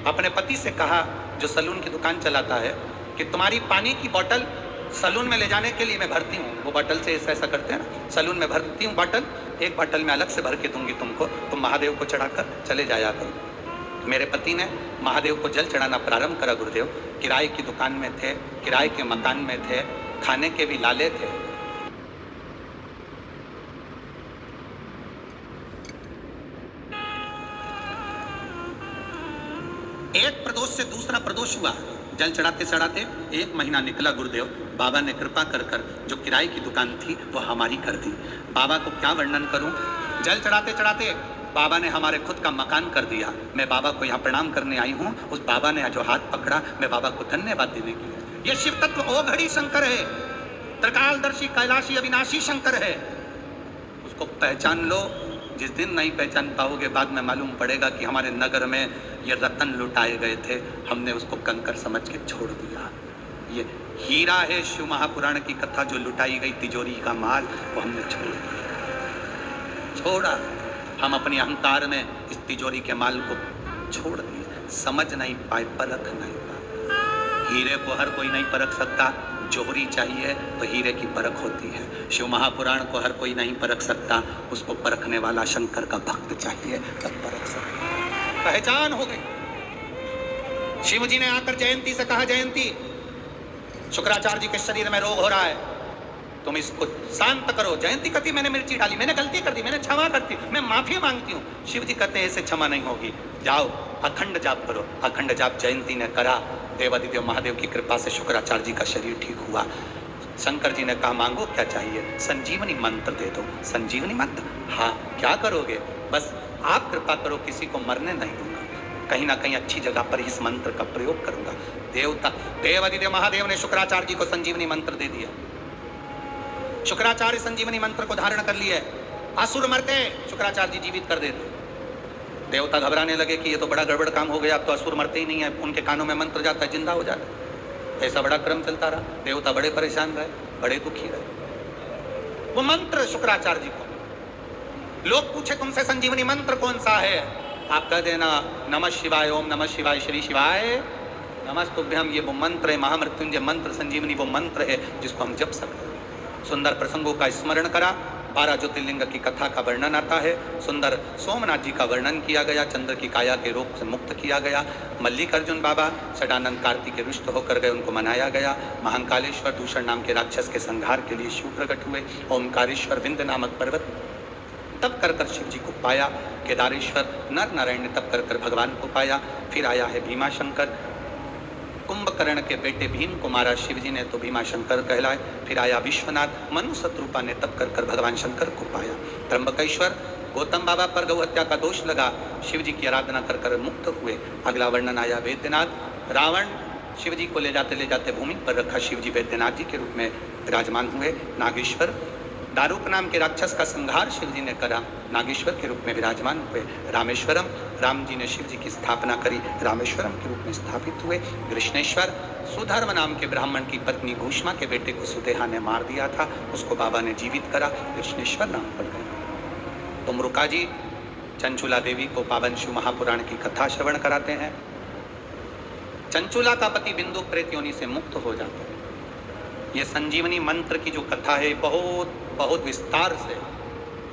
अपने पति से कहा, जो सलून की दुकान चलाता है, कि तुम्हारी पानी की बोतल सलून में ले जाने के लिए मैं भरती हूँ, वो बोतल से ऐसा करते हैं ना, सलून में भरती हूँ बोतल, एक बोतल में अलग से भर के दूंगी तुमको, तुम महादेव को चढ़ाकर चले जाया करो। मेरे पति ने महादेव को जल चढ़ाना प्रारंभ करा गुरुदेव। किराए की दुकान में थे, किराए के मकान में थे, खाने के भी लाले थे। एक प्रदोष से दूसरा प्रदोष हुआ। जल चढ़ाते चढ़ाते 1 महीना निकला गुरुदेव। बाबा ने कृपा कर कर जो किराए की दुकान थी वो हमारी कर दी। बाबा को क्या वर्णन करूं। जल चढ़ाते चढ़ाते बाबा ने हमारे खुद का मकान कर दिया। मैं बाबा को यहाँ प्रणाम करने आई हूँ। उस बाबा ने जो हाथ पकड़ा, मैं बाबा को धन्यवाद देने की। ये शिव तत्व ओघड़ी शंकर है, त्रिकालदर्शी कैलाशी अविनाशी शंकर है। उसको पहचान लो। जिस दिन नहीं पहचान पाओगे, बाद में मालूम पड़ेगा कि हमारे नगर में ये रतन लुटाए गए थे, हमने उसको कंकर समझ के छोड़ दिया। ये हीरा है शिव महापुराण की कथा, जो लुटाई गई तिजोरी का माल, वो हमने छोड़ दिया, छोड़ा। हम अपने अहंकार में इस तिजोरी के माल को छोड़ दिए। समझ नहीं पाए, परख नहीं पाए। हीरे को हर कोई नहीं परख सकता, जोहरी चाहिए तो हीरे की परख होती है। शिव महापुराण को हर कोई नहीं परख सकता, उसको परखने वाला शंकर का भक्त चाहिए, तब परख सकता। पहचान हो गई। शिव जी ने आकर जयंती से कहा, जयंती, शुक्राचार्य जी के शरीर में रोग हो रहा है, तुम इसको शांत करो। जयंती कहती, मैंने मिर्ची डाली, मैंने गलती कर दी, मैंने क्षमा करती, मैं माफी मांगती हूँ। शिव जी कहते हैं, ऐसे क्षमा नहीं होगी, जाओ अखंड जाप करो। अखंड जाप जयंती ने करा। देवादिदेव महादेव की कृपा से शुक्राचार्य जी का शरीर ठीक हुआ। शंकर जी ने कहा, मांगो क्या चाहिए? संजीवनी मंत्र दे दो। संजीवनी मंत्र? हाँ, क्या करोगे? बस आप कृपा करो, किसी को मरने नहीं दूंगा, कहीं ना कहीं अच्छी जगह पर इस मंत्र का प्रयोग करूंगा। देवता देवादिदेव महादेव ने शुक्राचार्य जी को संजीवनी मंत्र दे दिया। शुक्राचार्य संजीवनी मंत्र को धारण कर लिया। असुर मरते, शुक्राचार्य जी जीवित कर देते। देवता घबराने लगे कि ये तो बड़ा गड़बड़ काम हो गया, अब तो असुर मरते ही नहीं है, उनके कानों में मंत्र जाता है, जिंदा हो जाता है। ऐसा बड़ा क्रम चलता रहा। देवता बड़े परेशान रहे, बड़े दुखी रहे। वो मंत्र शुक्राचार्य जी को, लोग पूछे तुमसे संजीवनी मंत्र कौन सा है, आप कह देना नमः शिवाय, ओम नमः शिवाय, श्री शिवाय नमस्तुभ्यम। ये वो मंत्र है, महामृत्युंजय मंत्र, संजीवनी वो मंत्र है जिसको हम जप सकते हैं। सुंदर प्रसंगों का स्मरण करा। 12 ज्योतिर्लिंग की कथा का वर्णन आता है। सुंदर सोमनाथ जी का वर्णन किया गया। चंद्र की काया के रोग से मुक्त किया गया। मल्लिकार्जुन बाबा षडानंद कार्तिक के रुष्ट होकर गए, उनको मनाया गया। महाकालेश्वर दूषण नाम के राक्षस के संहार के लिए शिव प्रकट हुए। ओमकारेश्वर विंद नामक पर्वत तप कर कर शिव जी को पाया। केदारेश्वर नर नारायण ने तप कर कर भगवान को पाया। फिर आया है भीमाशंकर, कुंभकर्ण के बेटे भीम को मारा शिव जी ने, तो भीमाशंकर कहलाए। फिर आया विश्वनाथ, मनु शत्रुपा ने तप कर कर भगवान शंकर को पाया। त्र्यंबकेश्वर, गौतम बाबा पर गौ हत्या का दोष लगा, शिव जी की आराधना कर कर मुक्त हुए। अगला वर्णन आया वैद्यनाथ। रावण शिव जी को ले जाते भूमि पर रखा, शिव जी वैद्यनाथ जी के रूप में विराजमान हुए। नागेश्वर, दारूक नाम के राक्षस का संहार शिव जी ने करा, नागेश्वर के रूप में विराजमान हुए। रामेश्वरम, राम जी ने शिव जी की स्थापना करी, रामेश्वरम के रूप में स्थापित हुए। कृष्णेश्वर, सुधर्म नाम के ब्राह्मण की पत्नी भूष्मा के बेटे को सुदेहा ने मार दिया था, उसको बाबा ने जीवित करा, कृष्णेश्वर नाम पड़ गए। तुमरुका जी चंचुला देवी को पावन शिव महापुराण की कथा श्रवण कराते हैं। चंचुला का पति बिंदु प्रेत योनि से मुक्त हो जाता है। ये संजीवनी मंत्र की जो कथा है बहुत विस्तार से,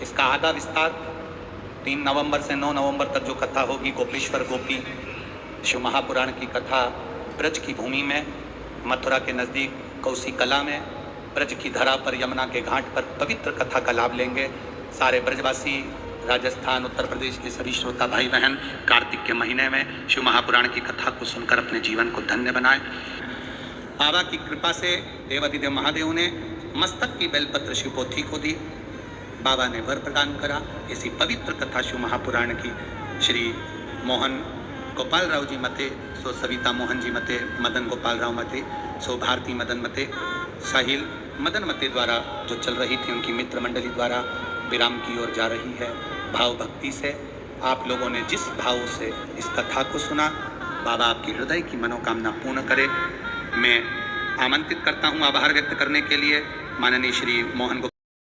इसका आधा विस्तार 3 नवंबर से 9 नवंबर तक जो कथा होगी, गोपेश्वर गोपी शिव महापुराण की कथा ब्रज की भूमि में, मथुरा के नज़दीक कौसी कला में, ब्रज की धरा पर यमुना के घाट पर पवित्र कथा का लाभ लेंगे। सारे ब्रजवासी, राजस्थान, उत्तर प्रदेश के सभी श्रोता भाई बहन कार्तिक के महीने में शिव महापुराण की कथा को सुनकर अपने जीवन को धन्य बनाए। बाबा की कृपा से देवादिदेव महादेव ने मस्तक की बेलपत्र शिवपोथी को दी। बाबा ने वर प्रदान करा। ऐसी पवित्र कथा शिव महापुराण की श्री मोहन गोपाल राव जी मते, सो सविता मोहन जी मते, मदन गोपाल राव मते, सो भारती मदन मते, साहिल मदन मते द्वारा जो चल रही थी, उनकी मित्र मंडली द्वारा विराम की ओर जा रही है। भाव भक्ति से आप लोगों ने जिस भाव से इस कथा को सुना, बाबा आपकी हृदय की मनोकामना पूर्ण करे। मैं आमंत्रित करता हूँ आभार व्यक्त करने के लिए माननीय श्री मोहन गुप्ता